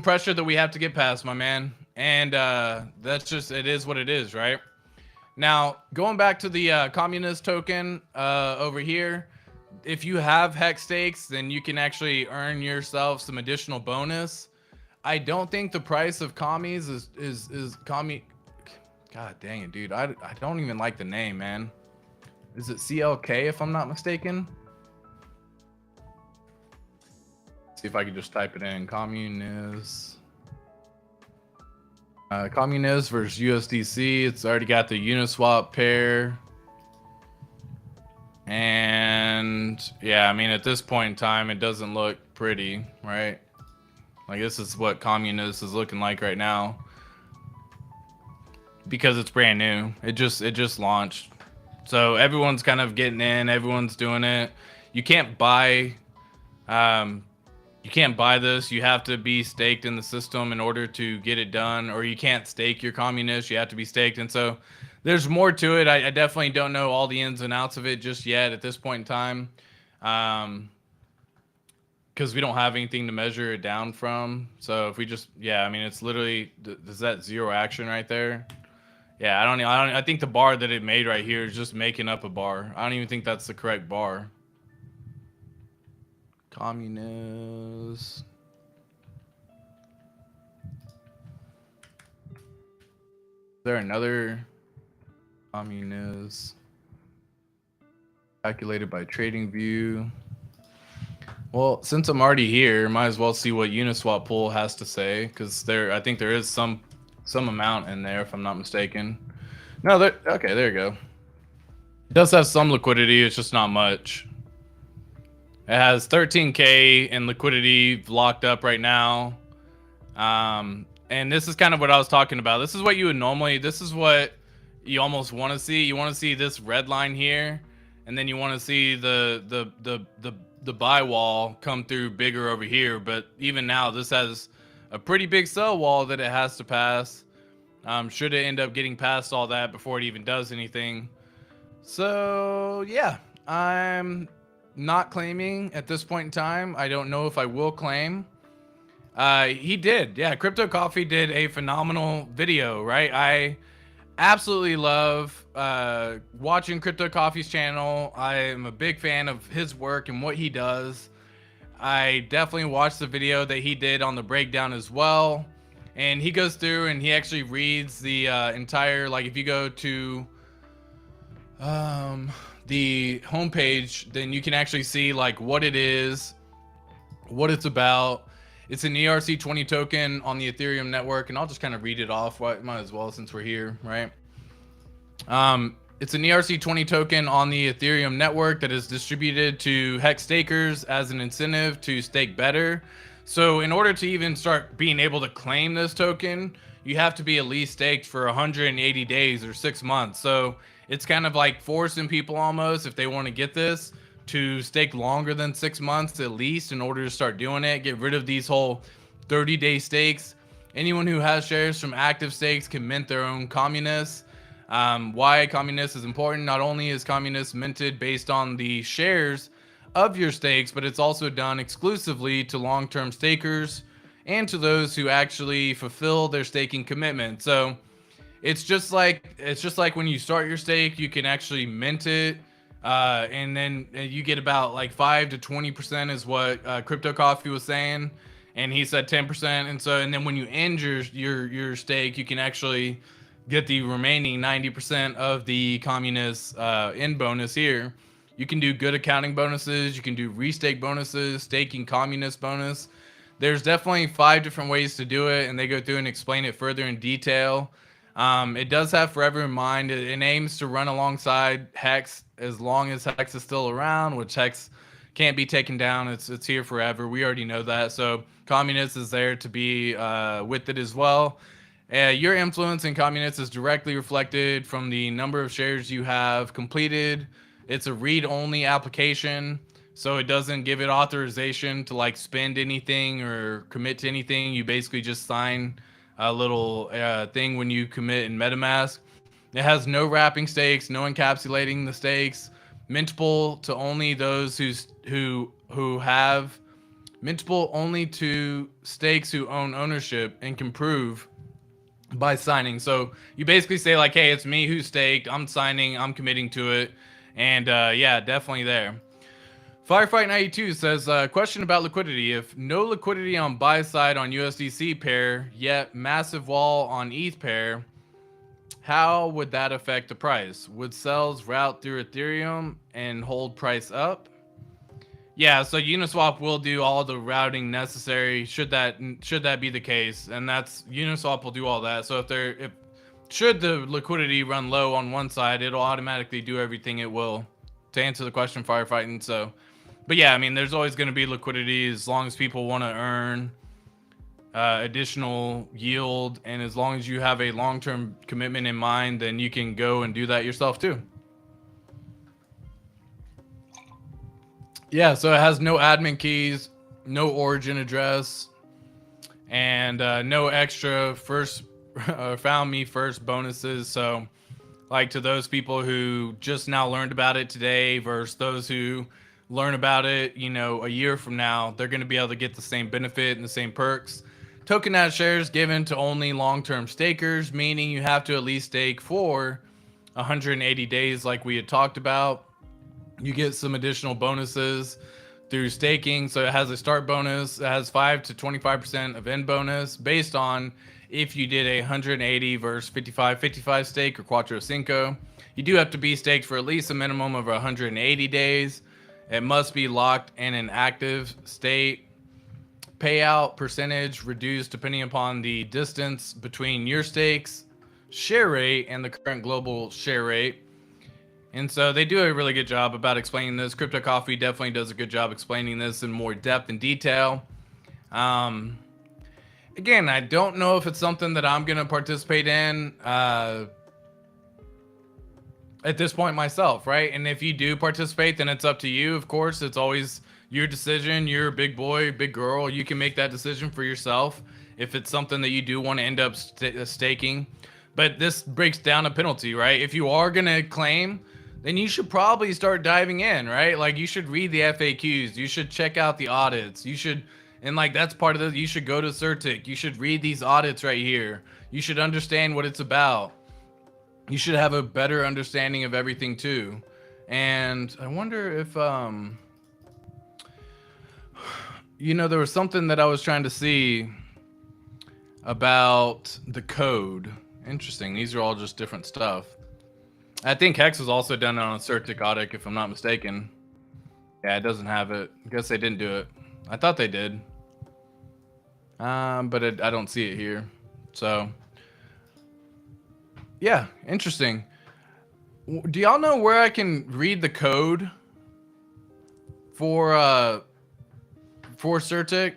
pressure that we have to get past, my man. And that's just, it is what it is, right? Now, going back to the communist token over here, if you have Hex Stakes, then you can actually earn yourself some additional bonus. I don't think the price of commies is commie. God dang it, dude. I don't even like the name, man. Is it CLK if I'm not mistaken? See if I can just type it in. Communist. Communist versus USDC. It's already got the Uniswap pair. And yeah, I mean, at this point in time, it doesn't look pretty, right? Like this is what Communist is looking like right now. because it's brand new. It just launched. So everyone's kind of getting in, everyone's doing it. You can't buy this. You have to be staked in the system in order to get it done, or you can't stake your communist. You have to be staked. And so there's more to it. I definitely don't know all the ins and outs of it just yet at this point in time. Because we don't have anything to measure it down from. So if we just, yeah, I mean, it's literally, is that 0 action right there? Yeah, I think the bar that it made right here is just making up a bar. I don't even think that's the correct bar. Communist. Is there another communist calculated by TradingView? Well, since I'm already here, might as well see what Uniswap pool has to say, because I think there is some amount in there, if I'm not mistaken. No, okay, there you go. It does have some liquidity, it's just not much. It has 13K in liquidity locked up right now. And this is kind of what I was talking about. This is what you would normally, this is what you almost want to see. You want to see this red line here, and then you want to see the buy wall come through bigger over here. But even now, this has a pretty big sell wall that it has to pass. Should it end up getting past all that before it even does anything. So yeah, I'm not claiming at this point in time. I don't know if I will claim. He did, yeah. Crypto Coffee did a phenomenal video, right? I absolutely love watching Crypto Coffee's channel. I am a big fan of his work and what he does. I definitely watched the video that he did on the breakdown as well, and he goes through and he actually reads the entire, like if you go to the homepage, then you can actually see like what it is, what it's about. It's an ERC20 token on the Ethereum network, and I'll just kind of read it off. Might as well, since we're here, right? It's an ERC20 token on the Ethereum network that is distributed to Hex stakers as an incentive to stake better. So in order to even start being able to claim this token, you have to be at least staked for 180 days or 6 months. So it's kind of like forcing people almost, if they want to get this, to stake longer than 6 months at least in order to start doing it. Get rid of these whole 30-day stakes. Anyone who has shares from active stakes can mint their own communists. Why communist is important: not only is communist minted based on the shares of your stakes, but it's also done exclusively to long-term stakers and to those who actually fulfill their staking commitment. So it's just like when you start your stake, you can actually mint it. And then you get about like 5 to 20% is what Crypto Coffee was saying, and he said 10%. And so, and then when you end your stake, you can actually get the remaining 90% of the communist end bonus here. You can do good accounting bonuses, you can do restake bonuses, staking communist bonus. There's definitely 5 different ways to do it, and they go through and explain it further in detail. It does have forever in mind. It aims to run alongside Hex as long as Hex is still around, which Hex can't be taken down. It's here forever. We already know that. So Communist is there to be with it as well. Your influence in Communist is directly reflected from the number of shares you have completed. It's a read-only application, so it doesn't give it authorization to like spend anything or commit to anything. You basically just sign a little thing when you commit in MetaMask. It has no wrapping stakes, no encapsulating the stakes. Mintable to only those who have mintable only to stakes who own ownership and can prove by signing. So you basically say like, hey, it's me who's staked. I'm signing. I'm committing to it. And yeah, definitely there. Firefight92 says, question about liquidity. If no liquidity on buy side on USDC pair, yet massive wall on ETH pair, how would that affect the price? Would sells route through Ethereum and hold price up? Yeah, so Uniswap will do all the routing necessary should that be the case, and that's Uniswap will do all that. So if should the liquidity run low on one side, it'll automatically do everything it will to answer the question, Firefighting. So, but yeah, I mean, there's always going to be liquidity as long as people want to earn additional yield. And as long as you have a long-term commitment in mind, then you can go and do that yourself too. Yeah, so it has no admin keys, no origin address, and no extra first found me first bonuses. So like to those people who just now learned about it today versus those who learn about it, you know, a year from now, they're going to be able to get the same benefit and the same perks. Tokenized shares given to only long-term stakers, meaning you have to at least stake for 180 days like we had talked about. You get some additional bonuses through staking. So it has a start bonus. It has 5 to 25% of end bonus based on if you did a 180 versus 55 stake or Cuatro Cinco. You do have to be staked for at least a minimum of 180 days. It must be locked in an active state. Payout percentage reduced depending upon the distance between your stakes, share rate, and the current global share rate. And so they do a really good job about explaining this. Crypto Coffee definitely does a good job explaining this in more depth and detail. Again, I don't know if it's something that I'm going to participate in at this point myself, right? And if you do participate, then it's up to you. Of course, it's always your decision. You're a big boy, big girl. You can make that decision for yourself if it's something that you do want to end up staking. But this breaks down a penalty, right? If you are going to claim, then you should probably start diving in, right? Like you should read the FAQs. You should check out the audits. You should, and like that's part of the, you should go to Certic. You should read these audits right here. You should understand what it's about. You should have a better understanding of everything too. And I wonder if, you know, there was something that I was trying to see about the code. Interesting. These are all just different stuff. I think Hex was also done on a Certic audit, if I'm not mistaken. Yeah, it doesn't have it. I guess they didn't do it. I thought they did. But I don't see it here. So, yeah, interesting. Do y'all know where I can read the code for Certic?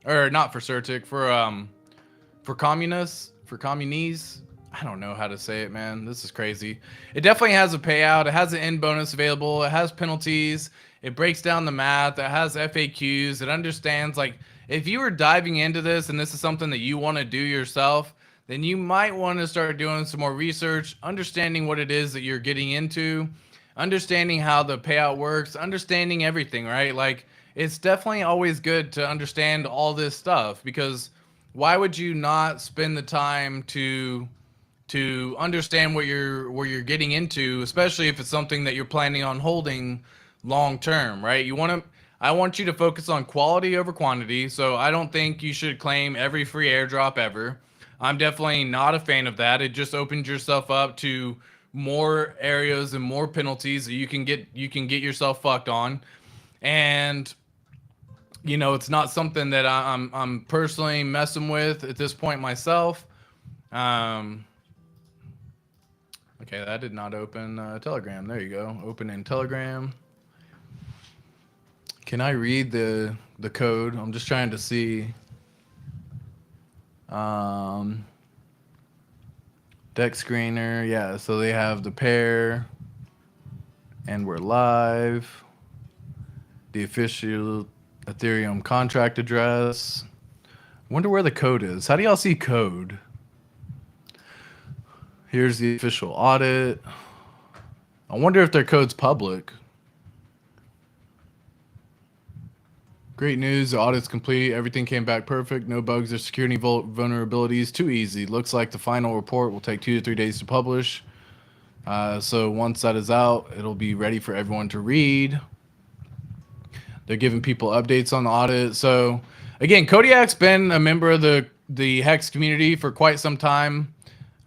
Or not for Certic, for communists, for communies? I don't know how to say it, man. This is crazy. It definitely has a payout. It has an end bonus available. It has penalties. It breaks down the math. It has FAQs. It understands, like, if you were diving into this and this is something that you want to do yourself, then you might want to start doing some more research, understanding what it is that you're getting into, understanding how the payout works, understanding everything, right? Like, it's definitely always good to understand all this stuff, because why would you not spend the time to understand what you're getting into, especially if it's something that you're planning on holding long term, right? I want you to focus on quality over quantity. So I don't think you should claim every free airdrop ever. I'm definitely not a fan of that. It just opens yourself up to more areas and more penalties that you can get yourself fucked on. And you know, it's not something that I'm personally messing with at this point myself. Okay, that did not open Telegram. There you go. Open in Telegram. Can I read the code? I'm just trying to see. Deck screener. Yeah, so they have the pair. And we're live. The official Ethereum contract address. Wonder where the code is. How do y'all see code? Here's the official audit. I wonder if their code's public. Great news, the audit's complete. Everything came back perfect. No bugs or security vulnerabilities. Too easy. Looks like the final report will take 2 to 3 days to publish. So once that is out, it'll be ready for everyone to read. They're giving people updates on the audit. So again, Kodiak's been a member of the Hex community for quite some time.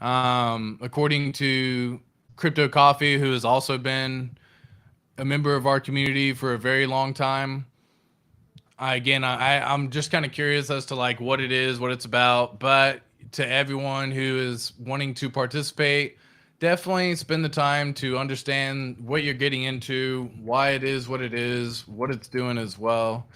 According to Crypto Coffee, who has also been a member of our community for a very long time. I'm just kind of curious as to like what it is, what it's about. But to everyone who is wanting to participate, definitely spend the time to understand what you're getting into, why it is what it is, what it's doing as well.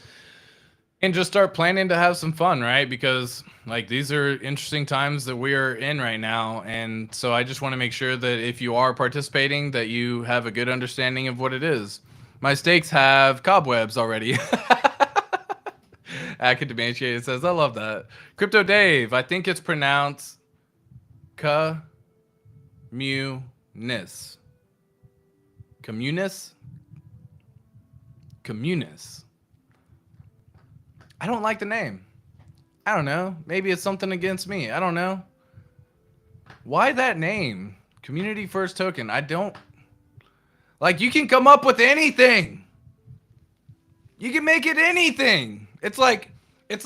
And just start planning to have some fun, right? Because like these are interesting times that we are in right now. And so I just want to make sure that if you are participating, that you have a good understanding of what it is. My stakes have cobwebs already. Academaciated says, I love that. Crypto Dave, I think it's pronounced communis. Communis? Communis. I don't like the name. I don't know. Maybe it's something against me. I don't know. Why that name? Community First Token. I don't... Like, you can come up with anything. You can make it anything. It's like if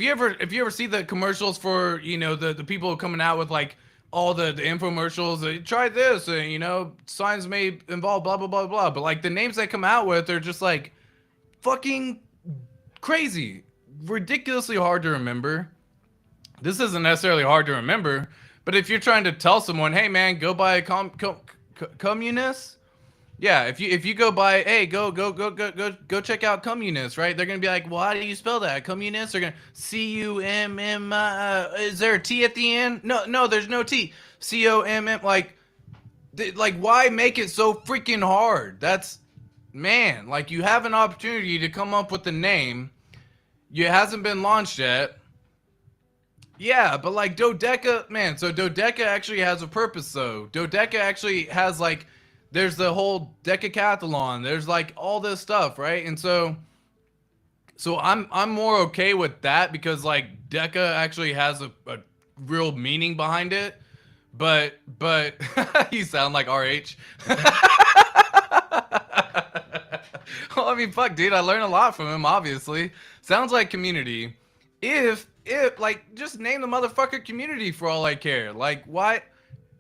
you ever see the commercials for, you know, the people coming out with like all the infomercials, try this, you know, signs may involve blah blah blah blah, but like the names they come out with are just like fucking crazy, ridiculously hard to remember. This isn't necessarily hard to remember, but if you're trying to tell someone, hey man, go buy a communist. Yeah, if you go buy, hey, go check out communist, right? They're gonna be like, well, how do you spell that? Communist? They're gonna C-U-M-M. Is there a T at the end? No, there's no T. C-O-M-M. Like, why make it so freaking hard? That's, man. Like, you have an opportunity to come up with a name. It hasn't been launched yet. Yeah, but like Dodeca, man. So Dodeca actually has a purpose, though. Dodeca actually has like. There's the whole decathlon. There's like all this stuff, right? And so I'm more okay with that because like Deca actually has a real meaning behind it. But you sound like RH. Well, I mean, fuck, dude, I learned a lot from him. Obviously, sounds like community. If like just name the motherfucker community for all I care. Like why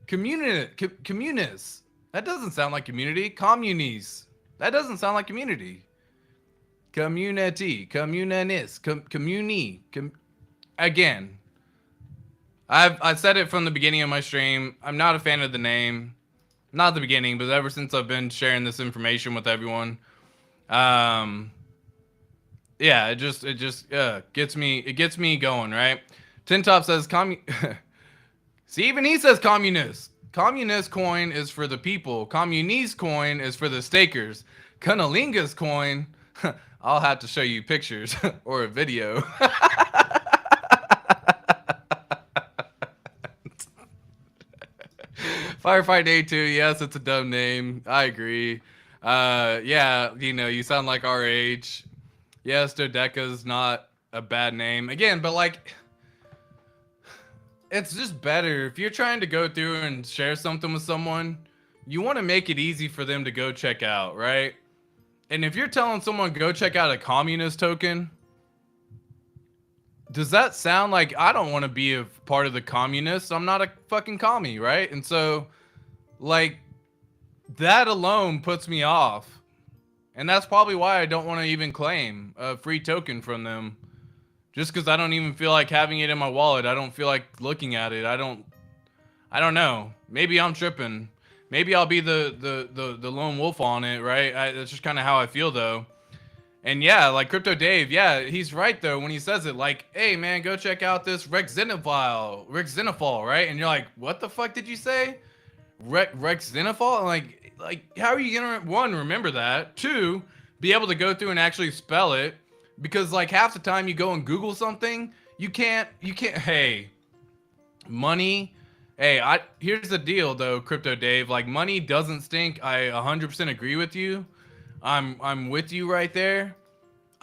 communists? That doesn't sound like community. Communies. That doesn't sound like community. Community. Communist. Communi. Again, I've said it from the beginning of my stream. I'm not a fan of the name. Not at the beginning, but ever since I've been sharing this information with everyone. Yeah, it just gets me going, right? Tin Top says See, even he says communist. Communist coin is for the people. Communist coin is for the stakers. Cunnilingus coin, I'll have to show you pictures or a video. Firefight A2, yes, it's a dumb name. I agree. Yeah, you know, you sound like RH. Yes, Dodeca's not a bad name. Again, but like... It's just better if you're trying to go through and share something with someone, you want to make it easy for them to go check out, right? And if you're telling someone go check out a communist token, does that sound like I don't want to be a part of the communists? I'm not a fucking commie, right? And so, like, that alone puts me off. And that's probably why I don't want to even claim a free token from them. Just because I don't even feel like having it in my wallet. I don't feel like looking at it. I don't know. Maybe I'm tripping. Maybe I'll be the lone wolf on it, right? That's just kind of how I feel, though. And yeah, like Crypto Dave, yeah, he's right, though, when he says it. Like, hey, man, go check out this Rex Xenophal, right? And you're like, what the fuck did you say? Rex Xenophal? Like, how are you going to, one, remember that? Two, be able to go through and actually spell it. Because like half the time you go and Google something, you can't, hey, money. Hey, here's the deal though, Crypto Dave, like money doesn't stink. I 100% agree with you. I'm with you right there.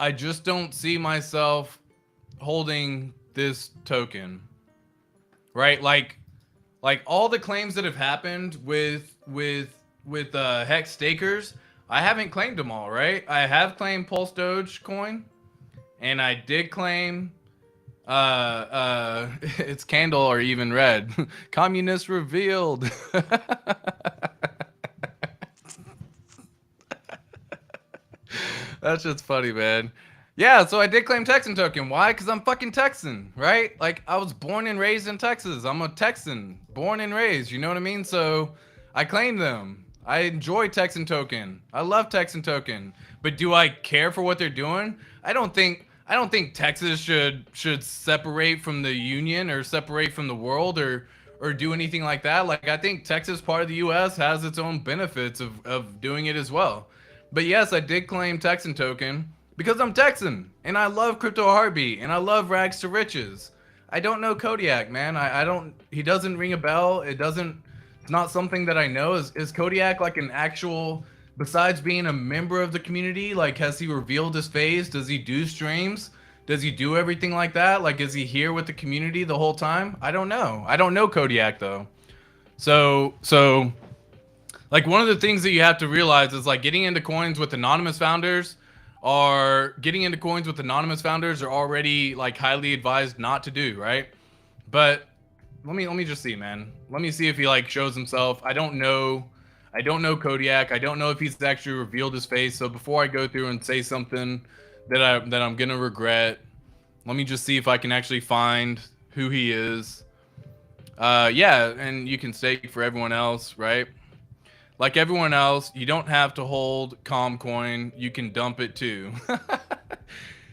I just don't see myself holding this token, right? Like all the claims that have happened with Hex Stakers, I haven't claimed them all, right? I have claimed Pulse Doge coin. And I did claim, it's candle or even red. Communist revealed. That's just funny, man. Yeah, so I did claim Texan token. Why? Because I'm fucking Texan, right? Like, I was born and raised in Texas. I'm a Texan, born and raised, you know what I mean? So I claimed them. I enjoy Texan Token. I love Texan Token. But do I care for what they're doing? I don't think Texas should separate from the union or separate from the world or do anything like that. Like, I think Texas, part of the US, has its own benefits of doing it as well. But yes, I did claim Texan Token because I'm Texan and I love Crypto Heartbeat and I love Rags to Riches. I don't know Kodiak, man. I don't, he doesn't ring a bell. It's not something that I know. Is Kodiak like an actual, besides being a member of the community, like, has he revealed his face? Does he do streams? Does he do everything like that? Like, is he here with the community the whole time? I don't know. I don't know Kodiak though. So like, one of the things that you have to realize is like getting into coins with anonymous founders are already like highly advised not to do, right? But let me just see, man. Let me see if he like shows himself. I don't know Kodiak. I don't know if he's actually revealed his face. So before I go through and say something that I'm gonna regret, let me just see if I can actually find who he is. Yeah, and you can stake for everyone else, right? Like everyone else, you don't have to hold Comcoin. You can dump it too.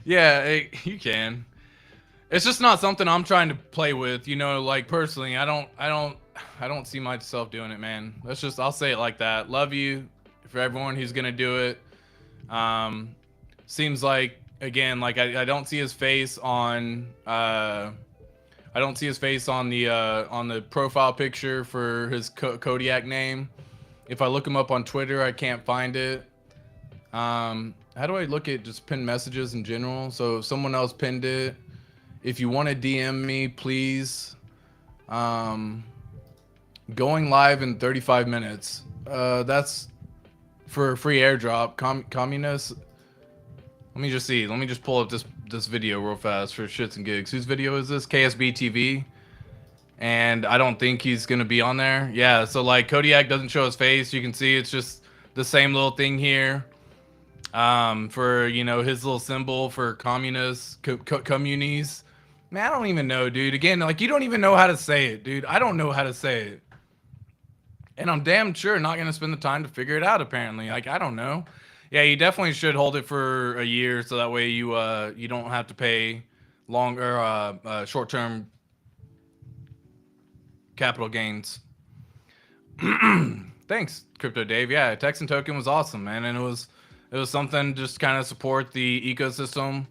Yeah, you can. It's just not something I'm trying to play with, you know, like personally. I don't see myself doing it, man. I'll say it like that. Love you for everyone who's gonna do it. Seems like, again, like I don't see his face on the profile picture for his Kodiak name. If I look him up on Twitter, I can't find it. How do I look at just pinned messages in general? So if someone else pinned it, if you want to DM me, please. Going live in 35 minutes. That's for a free airdrop. Communist. Let me just see. Let me just pull up this video real fast for shits and gigs. Whose video is this? KSB TV. And I don't think he's gonna be on there. Yeah, so like Kodiak doesn't show his face. You can see it's just the same little thing here. For, you know, his little symbol for communists, communies. Man, I don't even know, dude. Again, like, you don't even know how to say it, dude. I don't know how to say it. And I'm damn sure not gonna spend the time to figure it out, apparently. Like, I don't know. Yeah, you definitely should hold it for a year so that way you don't have to pay short-term capital gains. Thanks, Crypto Dave. Yeah, Texan Token was awesome, man, and it was something just kind of support the ecosystem.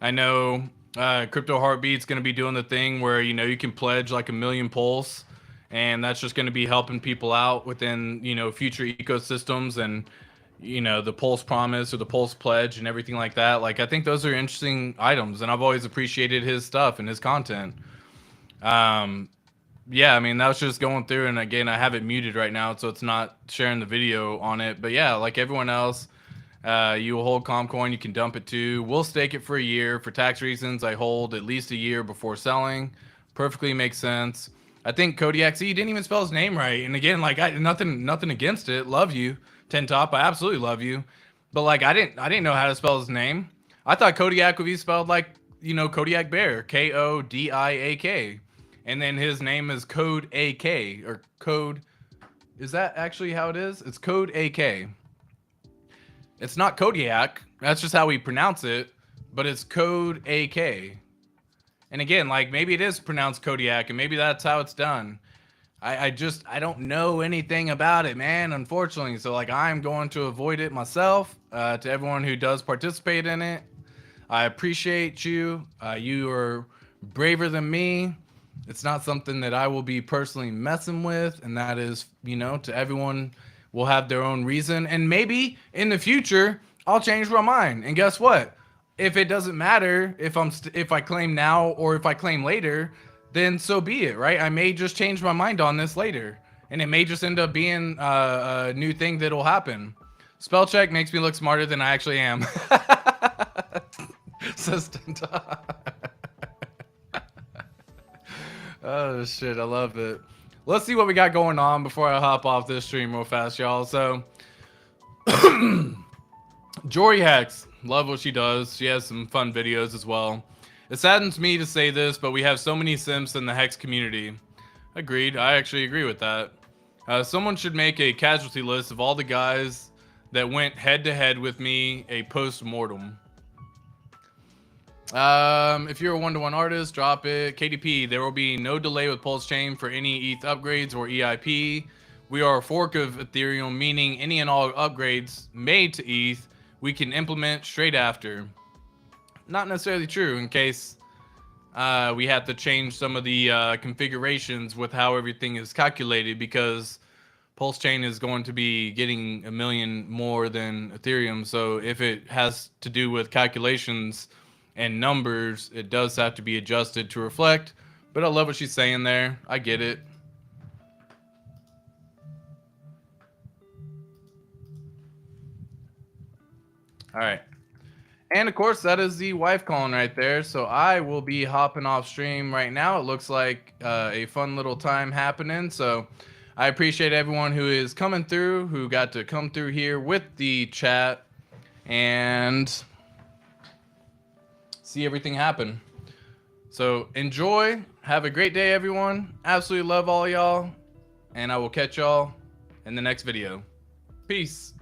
I know Crypto Heartbeat's going to be doing the thing where, you know, you can pledge like 1 million pulse, and that's just going to be helping people out within, you know, future ecosystems and, you know, the Pulse Promise or the Pulse Pledge and everything like that. Like, I think those are interesting items, and I've always appreciated his stuff and his content. Yeah, I mean, that was just going through, and again, I have it muted right now, so it's not sharing the video on it. But yeah, like everyone else, you hold Comcoin, you can dump it too. We'll stake it for a year. For tax reasons, I hold at least a year before selling. Perfectly makes sense. I think Kodiak, see, he didn't even spell his name right. And again, like, nothing against it. Love you, Ten Top. I absolutely love you. But like, I didn't know how to spell his name. I thought Kodiak would be spelled like, you know, Kodiak Bear, Kodiak. And then his name is Code AK, or Code. Is that actually how it is? It's Code AK. It's not Kodiak. That's just how we pronounce it. But it's Code AK. And again, like, maybe it is pronounced Kodiak, and maybe that's how it's done. I don't know anything about it, man, unfortunately. So like, I'm going to avoid it myself. To everyone who does participate in it, I appreciate you. You are braver than me. It's not something that I will be personally messing with, and that is, you know, to everyone will have their own reason, and maybe in the future I'll change my mind. And guess what? If it doesn't matter if I claim now or if I claim later, then so be it, right? I may just change my mind on this later, and it may just end up being a new thing that'll happen. Spell check makes me look smarter than I actually am. Oh shit, I love it. Let's see what we got going on before I hop off this stream real fast, y'all. So Jory Hex, love what she does. She has some fun videos as well. It saddens me to say this, but we have so many simps in the Hex community. Agreed. I actually agree with that. Someone should make a casualty list of all the guys that went head to head with me, a post-mortem. If you're a one-to-one artist, drop it. KDP, there will be no delay with Pulse Chain for any ETH upgrades or EIP. We are a fork of Ethereum, meaning any and all upgrades made to ETH we can implement straight after. Not necessarily true, in case we have to change some of the configurations with how everything is calculated, because Pulse Chain is going to be getting 1 million more than Ethereum. So if it has to do with calculations and numbers, it does have to be adjusted to reflect. But I love what she's saying there. I get it. All right. And of course, that is the wife calling right there. So I will be hopping off stream right now. It looks like a fun little time happening. So I appreciate everyone who is coming through, who got to come through here with the chat and see everything happen. So enjoy. Have a great day, everyone. Absolutely love all y'all. And I will catch y'all in the next video. Peace.